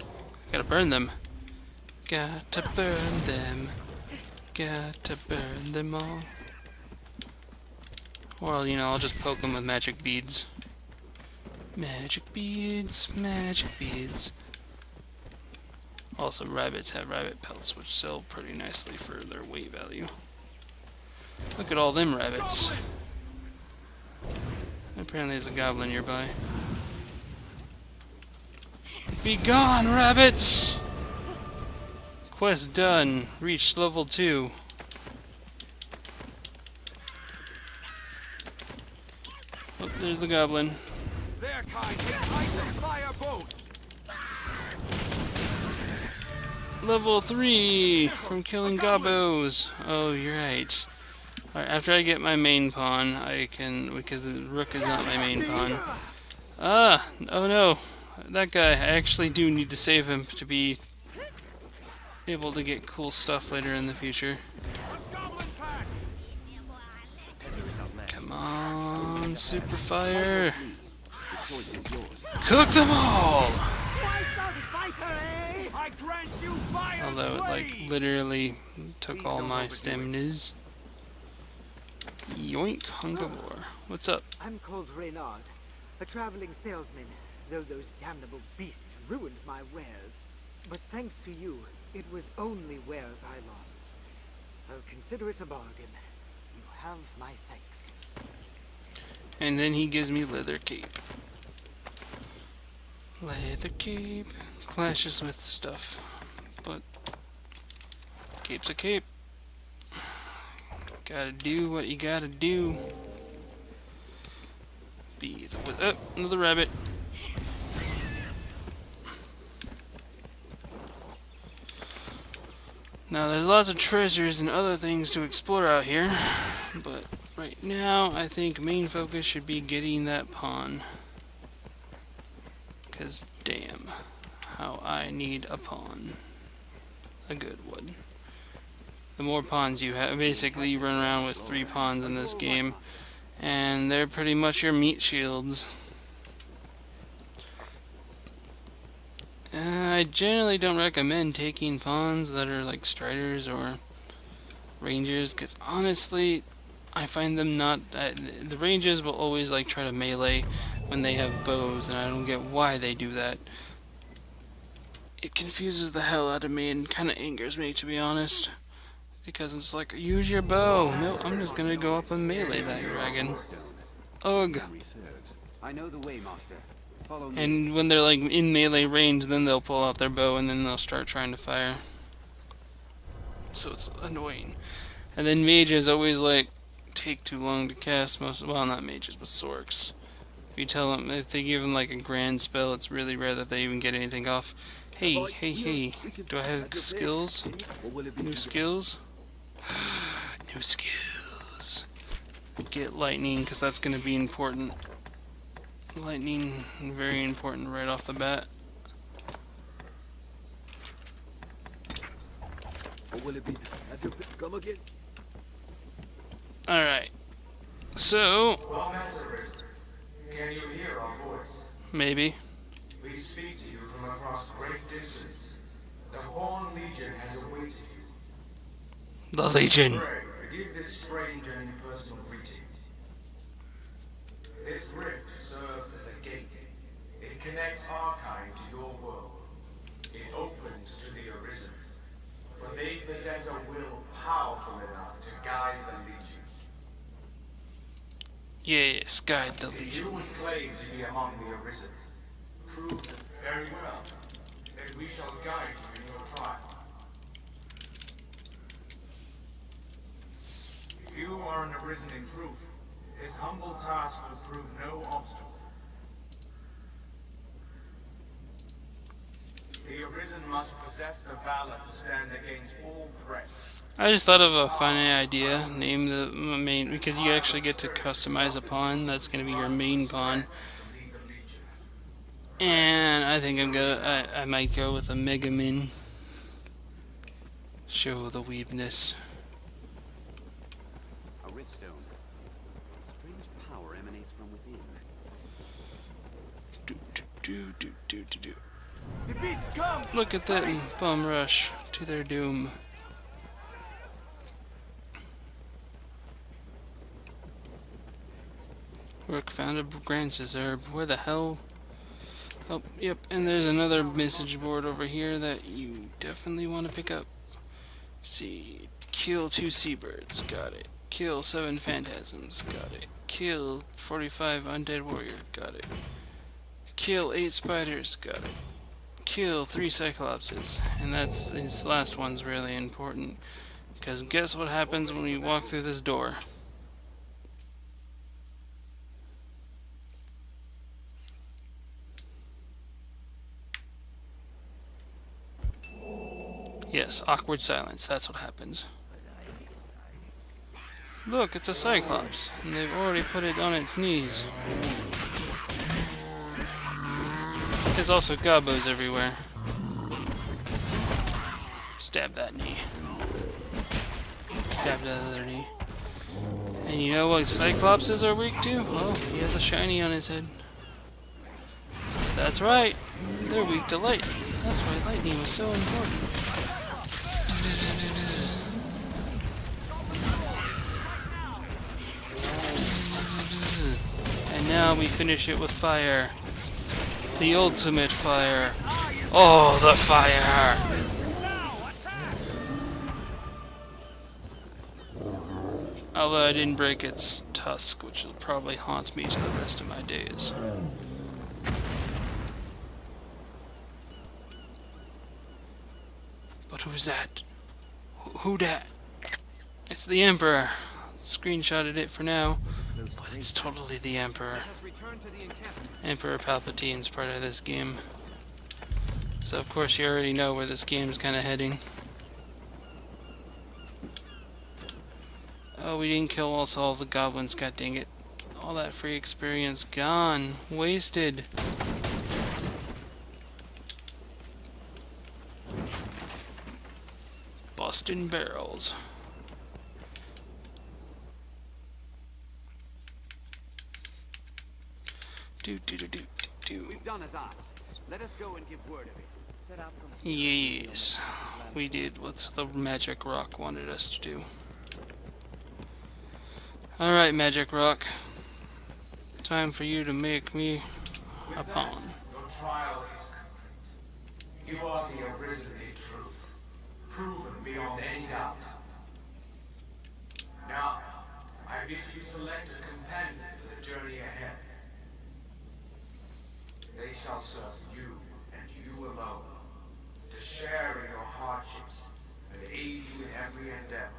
Gotta burn them. Gotta burn them. Gotta burn them all. Or, you know, I'll just poke them with magic beads. Magic beads, magic beads. Also, rabbits have rabbit pelts, which sell pretty nicely for their weight value. Look at all them rabbits. Apparently there's a goblin nearby. Be gone, rabbits! Quest done. Reached level 2. Oh, there's the goblin. Their kind is ice and fire both. Level 3 from killing gobbos. Oh, you're right. Alright, after I get my main pawn, I can, because the rook is not my main pawn. Ah! Oh no! That guy, I actually do need to save him to be able to get cool stuff later in the future. Come on, super fire! Cook them all! Although it like literally took all my stamina. Yoink, Hungavore. What's up? I'm called Reynard, a traveling salesman, though those damnable beasts ruined my wares. But thanks to you, it was only wares I lost. I'll consider it a bargain. You have my thanks. And then he gives me leather cape. Leather cape. Clashes with stuff. But cape's a cape. Gotta do what you gotta do. Be the oh, another rabbit. Now, there's lots of treasures and other things to explore out here, but right now, I think main focus should be getting that pawn. Because, damn, how I need a pawn. A good one. The more pawns you have, basically you run around with 3 pawns in this game, and they're pretty much your meat shields. I generally don't recommend taking pawns that are like striders or rangers, because honestly, I find them not... the ranges will always like try to melee when they have bows, and I don't get why they do that. It confuses the hell out of me and kind of angers me, to be honest. Because it's like, use your bow. No, I'm just gonna go up and melee that dragon. Ugh. I know the way, master. Follow me. And when they're like in melee range, then they'll pull out their bow and then they'll start trying to fire. So it's annoying. And then mages always like take too long to cast most. Well, not mages, but sorks. If you tell them, if they give them like a grand spell, it's really rare that they even get anything off. Hey, hey, hey. Do I have skills? New skills? New skills. Get lightning, because that's going to be important. Lightning, very important right off the bat. Alright. So... Well met, Arisen. Can you hear our voice? Maybe. We speak to you from across great distance. The Horn Legion has awaited you. The Legion. Pray, forgive this strange and impersonal greeting. This rift serves as a gate. It connects our kind to your world. It opens to the Arisen. For they possess a will powerful enough to guide the Legion. Yes, guide the If Legion. you would claim to be among the Arisen, prove it very well, and we shall guide you in your trial. If you are an Arisen in proof, this humble task will prove no obstacle. The Arisen must possess the valor to stand against all threats. I just thought of a funny idea. Name the main, because you actually get to customize a pawn. That's going to be your main pawn. And I think I might go with a Mega Min. Show the weebness. A Riftstone. Strange power emanates from within. Do. Look at that bum rush to their doom. Rook found a Grancis herb. Where the hell? Oh, yep, and there's another message board over here that you definitely want to pick up. See, kill 2 seabirds, got it. Kill 7 phantasms, got it. Kill 45 undead warrior, got it. Kill 8 spiders, got it. Kill 3 cyclopses, and this last one's really important, because guess what happens when we walk through this door? Yes, awkward silence, that's what happens. Look, it's a cyclops, and they've already put it on its knees. There's also gobos everywhere. Stab that knee. Stab the other knee. And you know what cyclopses are weak to? Well, he has a shiny on his head. That's right, they're weak to lightning. That's why lightning was so important. Bzz, bzz, bzz, bzz, bzz. Bzz, bzz, bzz, bzz. And now we finish it with fire. The ultimate fire. Oh, the fire! Although I didn't break its tusk, which will probably haunt me to the rest of my days. But who's that? Who dat? It's the Emperor. Screenshotted it for now, but it's totally the Emperor. Emperor Palpatine's part of this game. So of course you already know where this game is kind of heading. Oh, we didn't kill also all the goblins, god dang it. All that free experience gone. Wasted. Busting barrels. We've done as asked. Let us go and give word of it. Set out from Yes, we did what the magic rock wanted us to do. Alright, magic rock. Time for you to make me a pawn. Your trial is complete. You are the arisen in truth, proven beyond any doubt. Now, I bid you select a companion for the journey ahead. They shall serve you, and you alone, to share in your hardships, and aid you in every endeavor.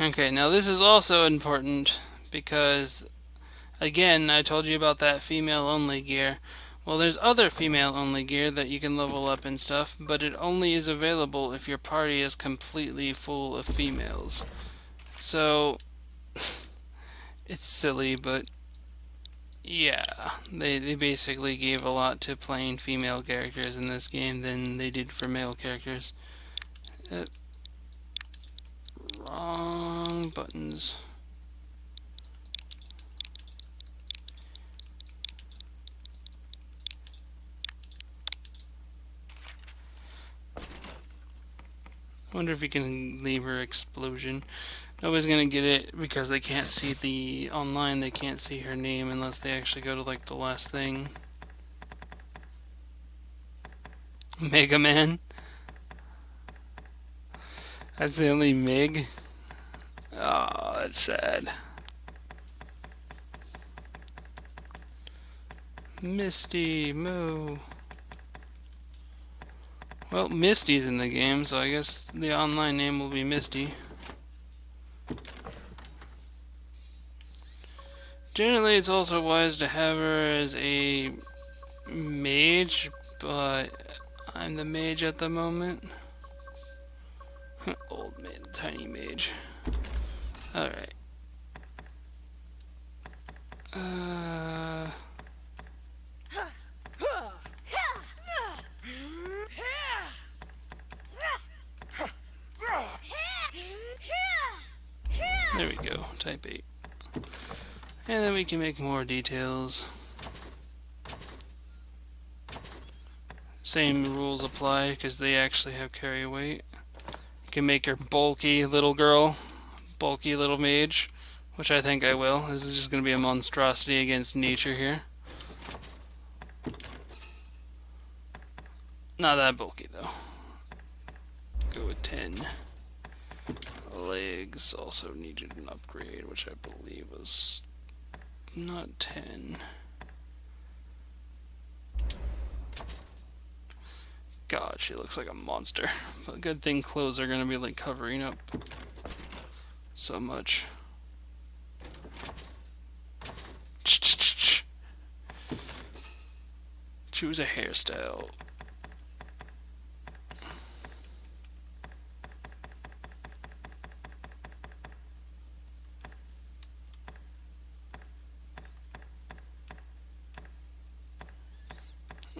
Okay, now this is also important because, again, I told you about that female-only gear. Well, there's other female-only gear that you can level up and stuff, but it only is available if your party is completely full of females. So, it's silly, but yeah, they basically gave a lot to playing female characters in this game than they did for male characters. Wrong buttons. I wonder if you can leave her explosion. Nobody's gonna get it because they can't see the online. They can't see her name unless they actually go to like the last thing. Mega Man. That's the only Meg. Oh, that's sad. Misty, moo. Well, Misty's in the game, so I guess the online name will be Misty. Generally, it's also wise to have her as a mage, but I'm the mage at the moment. Old man, tiny mage. Alright. There we go, type 8. And then we can make more details. Same rules apply because they actually have carry weight. You can make her bulky little girl, bulky little mage, which I think I will. This is just going to be a monstrosity against nature here. Not that bulky though. Go with 10. Legs also needed an upgrade, which I believe was not 10. God, she looks like a monster. But good thing clothes are gonna be like covering up so much. Choose a hairstyle.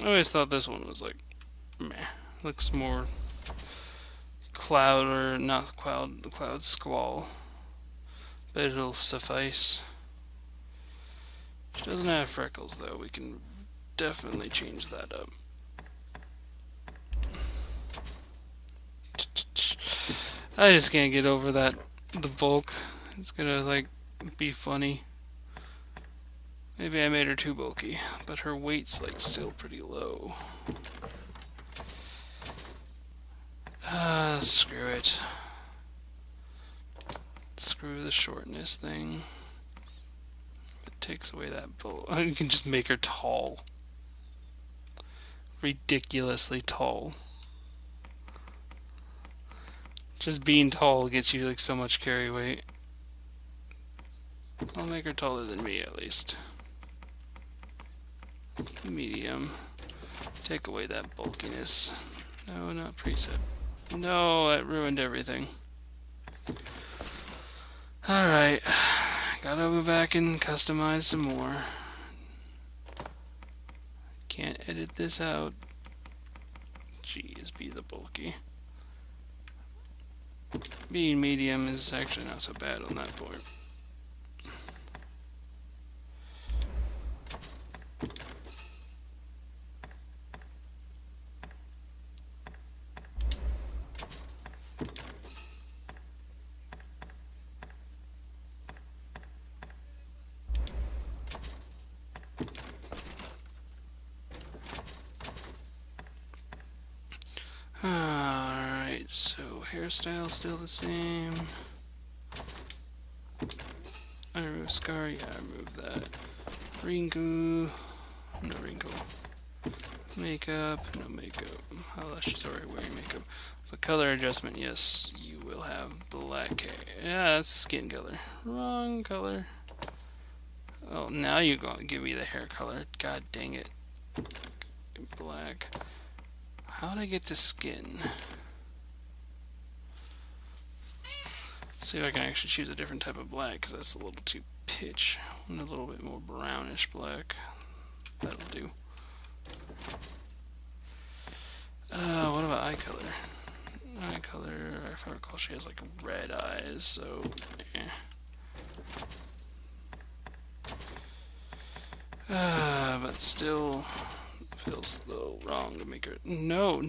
I always thought this one was like, meh. Looks more cloud, or not cloud squall. But it'll suffice. She doesn't have freckles though. We can definitely change that up. I just can't get over that, the bulk. It's gonna like be funny. Maybe I made her too bulky, but her weight's like still pretty low. Screw it. Screw the shortness thing. It takes away that bulk. You can just make her tall. Ridiculously tall. Just being tall gets you like so much carry weight. I'll make her taller than me at least. Medium. Take away that bulkiness. No, not preset. No, that ruined everything. Alright. Gotta go back and customize some more. Can't edit this out. Jeez, be the bulky. Being medium is actually not so bad on that point. Alright, so hairstyle still the same. I remove scar, yeah, I remove that. Wrinkle, no wrinkle. Makeup, no makeup. Unless she's already wearing makeup. But color adjustment, yes, you will have black hair. Yeah, that's skin color. Wrong color. Oh, now you're going to give me the hair color. God dang it. Black. How'd I get to skin? See if I can actually choose a different type of black, because that's a little too pitch. I want a little bit more brownish black. That'll do. What about eye color? Eye color, if I recall, she has like red eyes, so but still feels a little wrong to make her. No.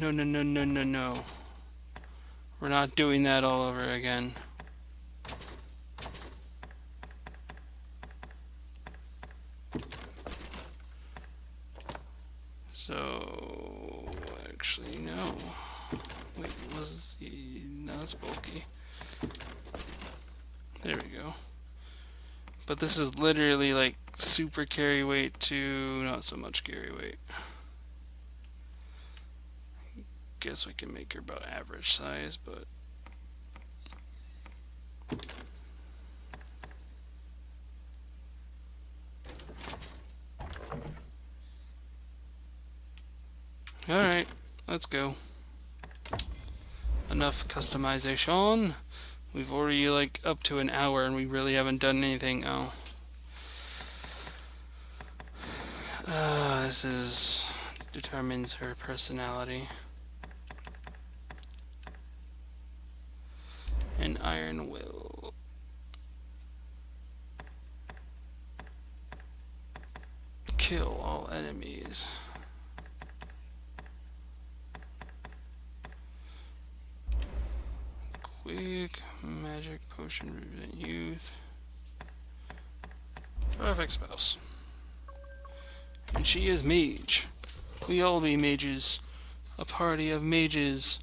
We're not doing that all over again. So, actually, no. Wait, was he... No, it's bulky. There we go. But this is literally like super carry weight to not so much carry weight. Guess we can make her about average size, but... Alright, let's go. Enough customization. We've already like up to an hour and we really haven't done anything. Oh. This is determines her personality. An iron will. Kill all enemies. Quick magic potion represent youth. Perfect spouse. And she is mage. We all be mages. A party of mages.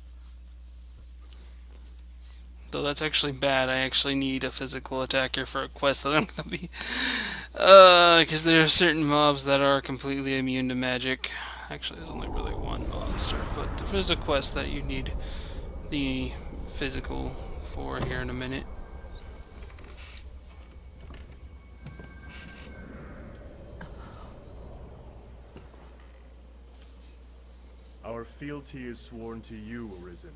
Though that's actually bad. I actually need a physical attacker for a quest that I'm gonna be. Because there are certain mobs that are completely immune to magic. Actually, there's only really one monster, but there's a quest that you need the physical for here in a minute. Our fealty is sworn to you, Arisen.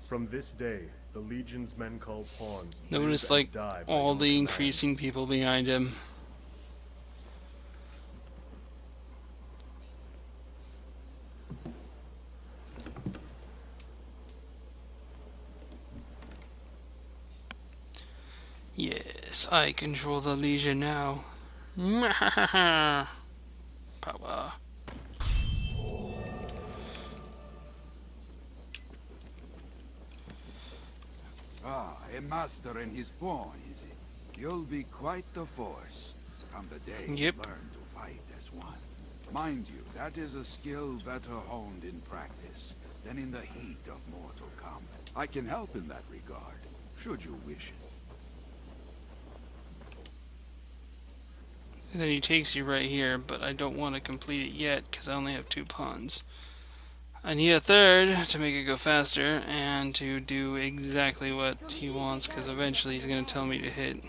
From this day, the Legion's men called pawns. Notice like all the increasing people behind him. Yes, I control the Legion now. Power. Ah, a master and his pawn, is it? You'll be quite the force. Come the day you learn to fight as one. Mind you, that is a skill better honed in practice than in the heat of mortal combat. I can help in that regard, should you wish it. And then he takes you right here, but I don't want to complete it yet because I only have 2 pawns. I need a third to make it go faster and to do exactly what he wants, because eventually he's going to tell me to hit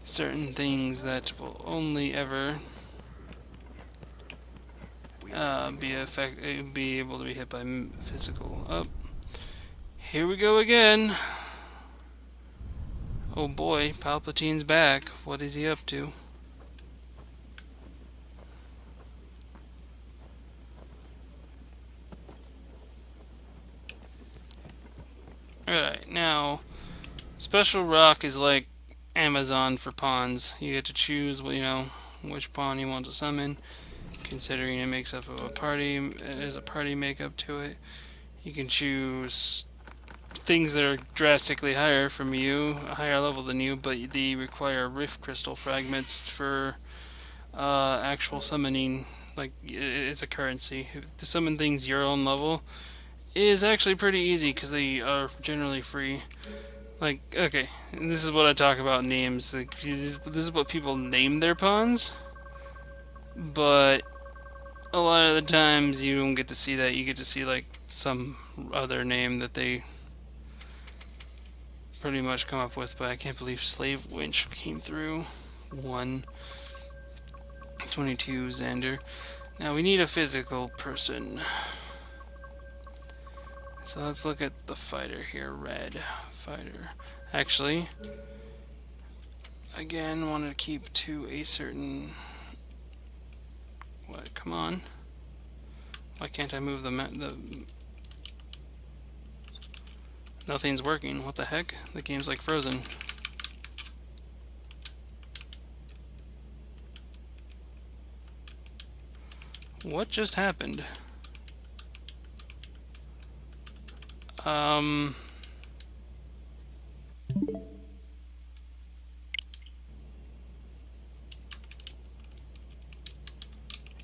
certain things that will only ever be able to be hit by physical. Oh, Here we go again. Oh boy, Palpatine's back. What is he up to? Alright, now, Special Rock is like Amazon for pawns. You get to choose, which pawn you want to summon, considering it makes up of a party, it has a party makeup to it. You can choose things that are drastically higher from you, a higher level than you, but they require Rift Crystal fragments for actual summoning. Like, it's a currency. To summon things your own level is actually pretty easy because they are generally free. Like, okay, this is what I talk about names. Like, this is what people name their pawns, but a lot of the times you don't get to see that. You get to see like some other name that they pretty much come up with. But I can't believe Slave Winch came through. 122 Xander. Now we need a physical person. So let's look at the fighter here. Red fighter. Actually, again, want to keep to a certain. What? Come on. Why can't I move the Nothing's working. What the heck? The game's like frozen. What just happened?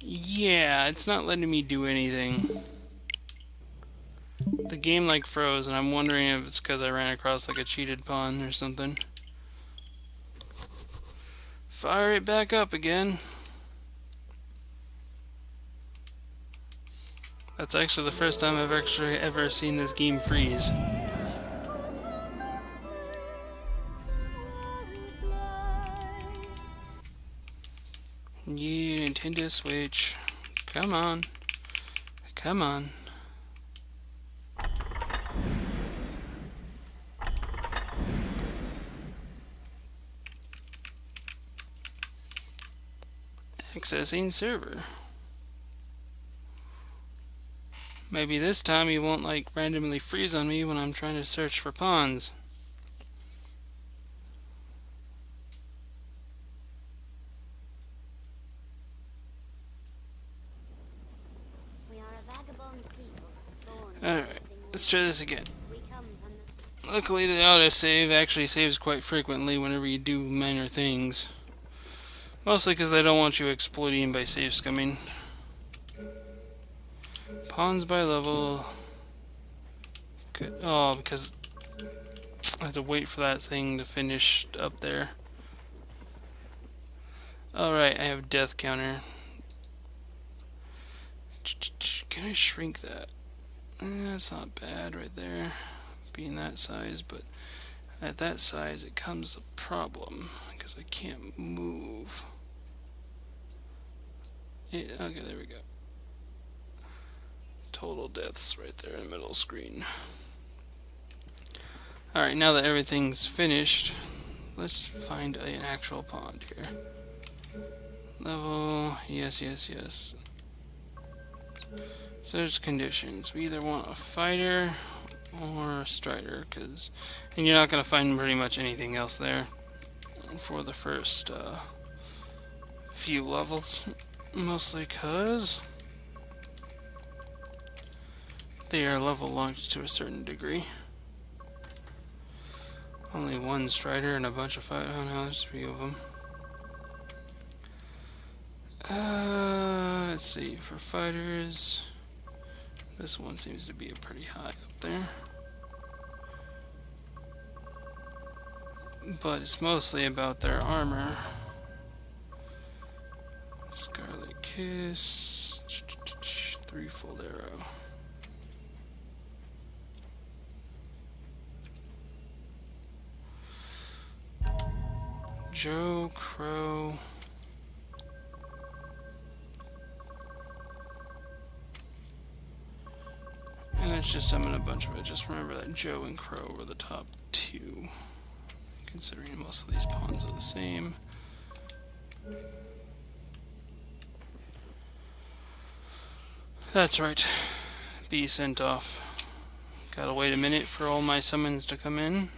Yeah, it's not letting me do anything. The game like froze, and I'm wondering if it's because I ran across like a cheated pawn or something. Fire it back up again. That's actually the first time I've actually ever seen this game freeze. Yeah, Nintendo Switch. Come on. Come on. Accessing server. Maybe this time he won't like randomly freeze on me when I'm trying to search for pawns. Alright, let's try this again. Luckily the autosave actually saves quite frequently whenever you do minor things. Mostly because they don't want you exploiting by save scumming. Pawns by level. Good. Oh, because I have to wait for that thing to finish up there. Alright, I have death counter. Can I shrink that? That's not bad right there, being that size, but at that size it comes a problem because I can't move. Yeah, okay, there we go. Total deaths right there in the middle screen. Alright, now that everything's finished, let's find an actual pond here. Level, yes, yes, yes. So there's conditions. We either want a fighter or a strider, and you're not going to find pretty much anything else there for the first few levels. Mostly because they are level locked to a certain degree. Only one strider and a bunch of fighters. Oh no, there's 3 of them. Let's see, for fighters, this one seems to be pretty high up there. But it's mostly about their armor. Scarlet Kiss, 3-fold arrow. Joe Crow. And a let's just summon a bunch of it. Just remember that Joe and Crow were the top two, considering most of these pawns are the same. That's right. Be sent off. Gotta wait a minute for all my summons to come in.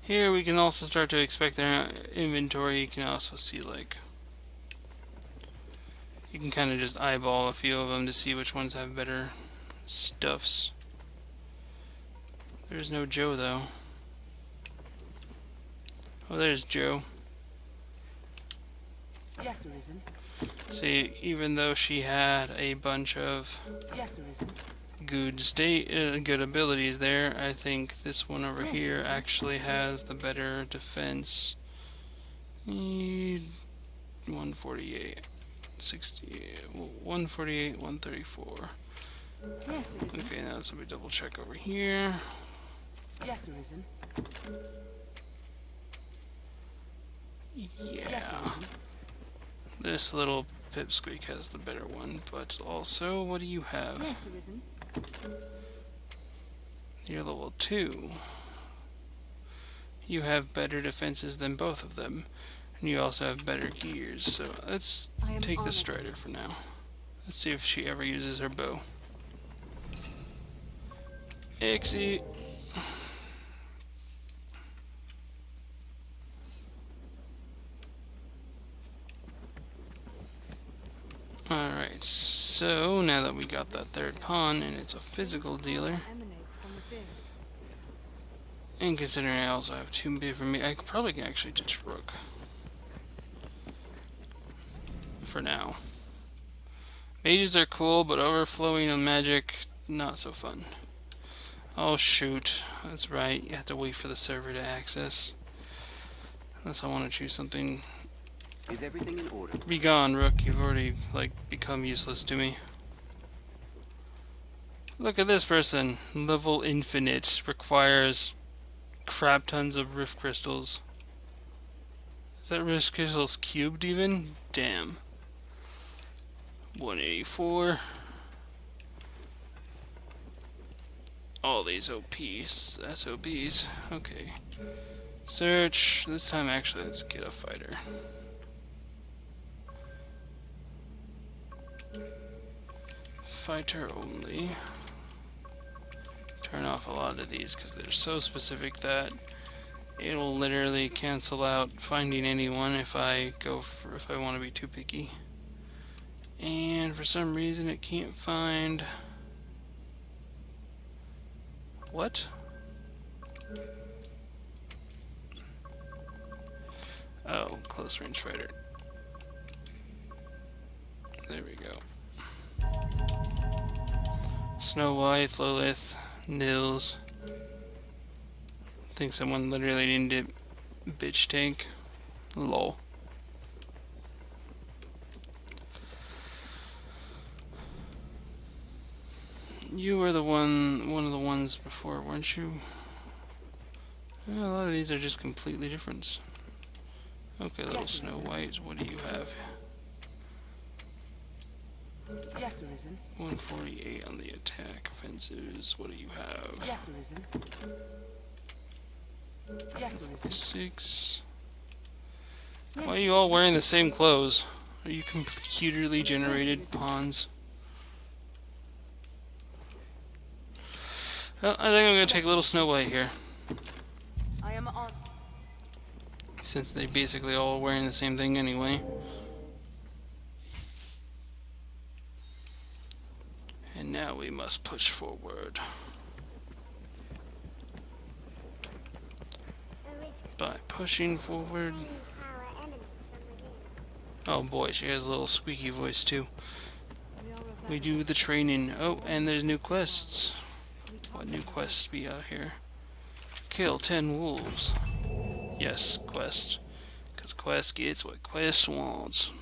Here we can also start to expect their inventory. You can also see, like, you can kind of just eyeball a few of them to see which ones have better stuffs. There's no Joe though. Oh, there's Joe. Yes, Arisen. See, even though she had a bunch of Yes, Arisen. good abilities there, I think this one over here actually has the better defense. 148, 60, 148, 134. Yes, Arisen. Okay, now let's double check over here. Yes, Arisen. Yeah. Yes, Arisen. This little pipsqueak has the better one, but also, what do you have? Yes, Arisen. You're level 2. You have better defenses than both of them, and you also have better gears, so let's take the Strider for now. Let's see if she ever uses her bow. Exit. Alright, so now that we got that third pawn, and it's a physical dealer, and considering I also have 2 different, I could probably actually ditch Rook. For now. Mages are cool, but overflowing on magic, not so fun. Oh shoot, that's right, you have to wait for the server to access. Unless I want to choose something. Is everything in order? Be gone, Rook, you've already, like, become useless to me. Look at this person, level infinite, requires crap tons of rift crystals. Is that rift crystals cubed even? Damn. 184. All these OPs, SOBs. Okay. Search. This time, actually, let's get a fighter. Fighter only. Turn off a lot of these because they're so specific that it'll literally cancel out finding anyone if I want to be too picky. And for some reason it can't find... What? Oh, close range fighter. There we go. Snow White, Lilith, Nils. I think someone literally named it Bitch Tank. Lol. You were the one of the ones before, weren't you? Yeah, a lot of these are just completely different. Okay, little Snow White, what do you have? Yes, Arisen. 148 on the attack offensives. What do you have? Yes, Arisen. Yes, Arisen. 6. Why are you all wearing the same clothes? Are you computerly generated pawns? Well, I think I'm gonna take a little Snow White here. I am on. Since they basically all wearing the same thing anyway. And now we must push forward. By pushing forward. Oh boy, she has a little squeaky voice too. We do the training. Oh, and there's new quests. What new quests be out here? Kill 10 wolves. Yes, quest. Because quest gets what quest wants.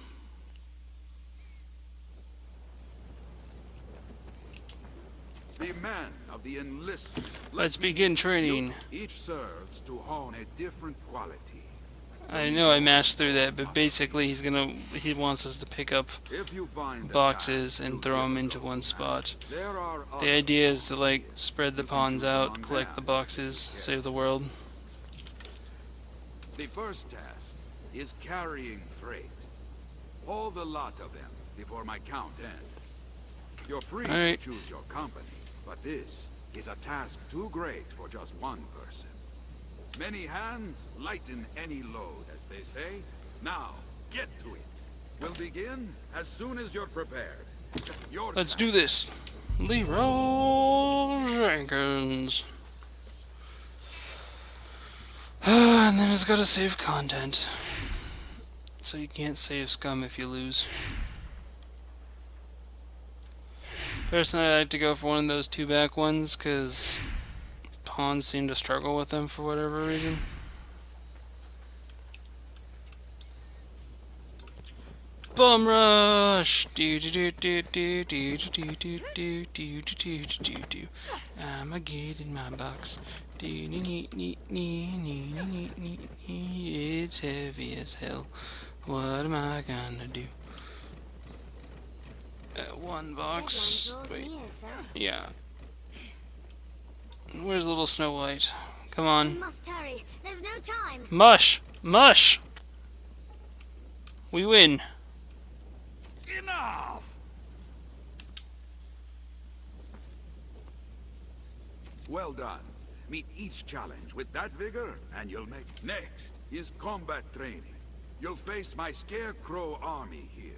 The men of the enlistment. Let's begin training. Each serves to hone a different quality. I know I mashed through that, but basically he wants us to pick up If you find a boxes task and to throw kill them into those one men, spot. there are The other idea is to like options. spread the You can pawns choose out, among collect the them. boxes, save the world. The first task is carrying freight. Haul the lot of them before my count ends. You're free Alright. to choose your company, but this is a task too great for just one person. Many hands lighten any load, as they say. Now, get to it. We'll begin as soon as you're prepared. Let's do this. Leroy Jenkins. And then it's gotta save content. So you can't save scum if you lose. Personally, I like to go for one of those two-back ones, because pawns seem to struggle with them for whatever reason. Bum rush. I'ma get in my box. It's heavy as hell. What am I gonna do? One box. Wait. Yeah. Where's little Snow White? Come on. Must hurry. There's no time. Mush! Mush! We win. Enough! Well done. Meet each challenge with that vigor, and you'll make... Next is combat training. You'll face my Scarecrow army here.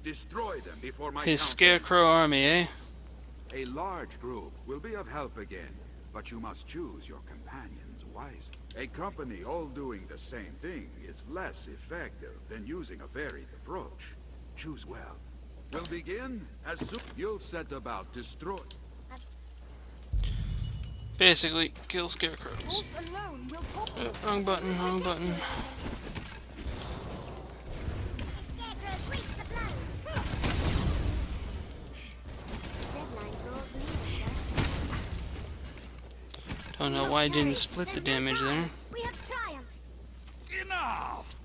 Destroy them before my His count Scarecrow army, eh? ends. A large group will be of help again, but you must choose your companions wisely. A company all doing the same thing is less effective than using a varied approach. Choose well. We'll begin as soon you'll set about destroy. Basically, kill scarecrows. Wrong button, wrong button. Don't know why I didn't split the damage there. We have triumphed. Enough!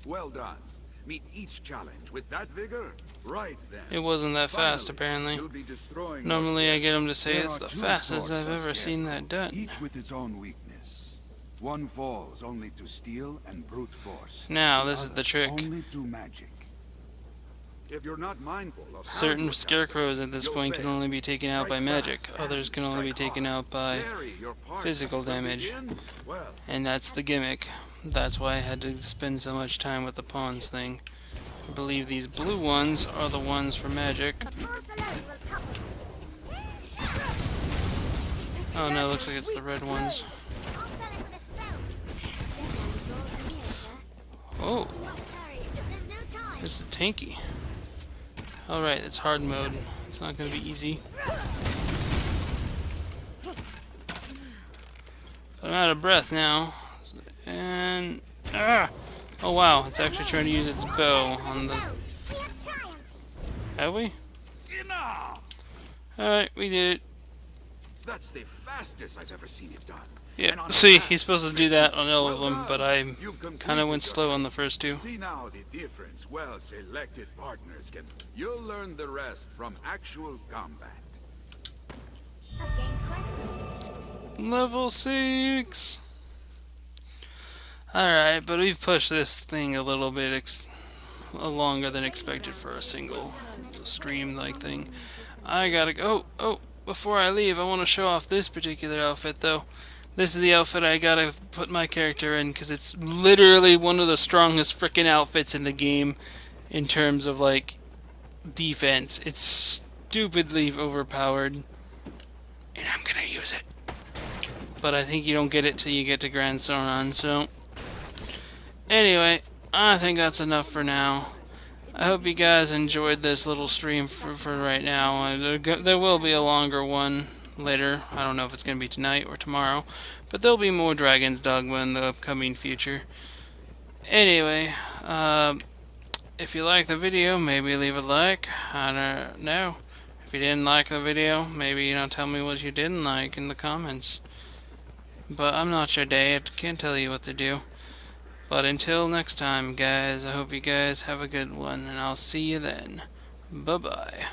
Well done. Meet each challenge with that vigor. Right then. It wasn't that fast, Finally, apparently. you'll be destroying Normally I get him to say There it's are the two fastest sorts I've of ever seen that done. Each with its own weakness. One falls only to steel and brute force. Now, this is the Others trick. Only to magic. If you're not mindful of how Certain you scarecrows at this you'll point can fail. only be taken out by Strike magic. fast Others and can only be strike taken hard. out by Vary your partner. physical Will damage. begin? Well, And that's the gimmick. That's why I had to spend so much time with the pawns thing. I believe these blue ones are the ones for magic. Oh no, looks like it's the red ones. Oh, it's the tanky. Alright, it's hard mode. It's not going to be easy. But I'm out of breath now. And... Ah! Oh wow, it's actually trying to use its bow on the... Have we? Alright, we did it. that's the fastest I've ever seen it done. Yeah, And on see, that, he's supposed to do that on all of well them, done. but I You've kind of completed went your slow on the first two. See now the difference well-selected partners can... You'll learn the rest from actual combat. Level 6! Alright, but we've pushed this thing a little bit longer than expected for a single stream-like thing. I gotta go. Oh, before I leave, I want to show off this particular outfit, though. This is the outfit I gotta put my character in, because it's literally one of the strongest frickin' outfits in the game in terms of, like, defense. It's stupidly overpowered, and I'm gonna use it. But I think you don't get it till you get to Grand Sauron, so... Anyway, I think that's enough for now. I hope you guys enjoyed this little stream for right now. There will be a longer one later. I don't know if it's going to be tonight or tomorrow. But there'll be more Dragon's Dogma in the upcoming future. Anyway, if you like the video, maybe leave a like. I don't know. If you didn't like the video, maybe tell me what you didn't like in the comments. But I'm not your dad. Can't tell you what to do. But until next time, guys, I hope you guys have a good one, and I'll see you then. Bye-bye.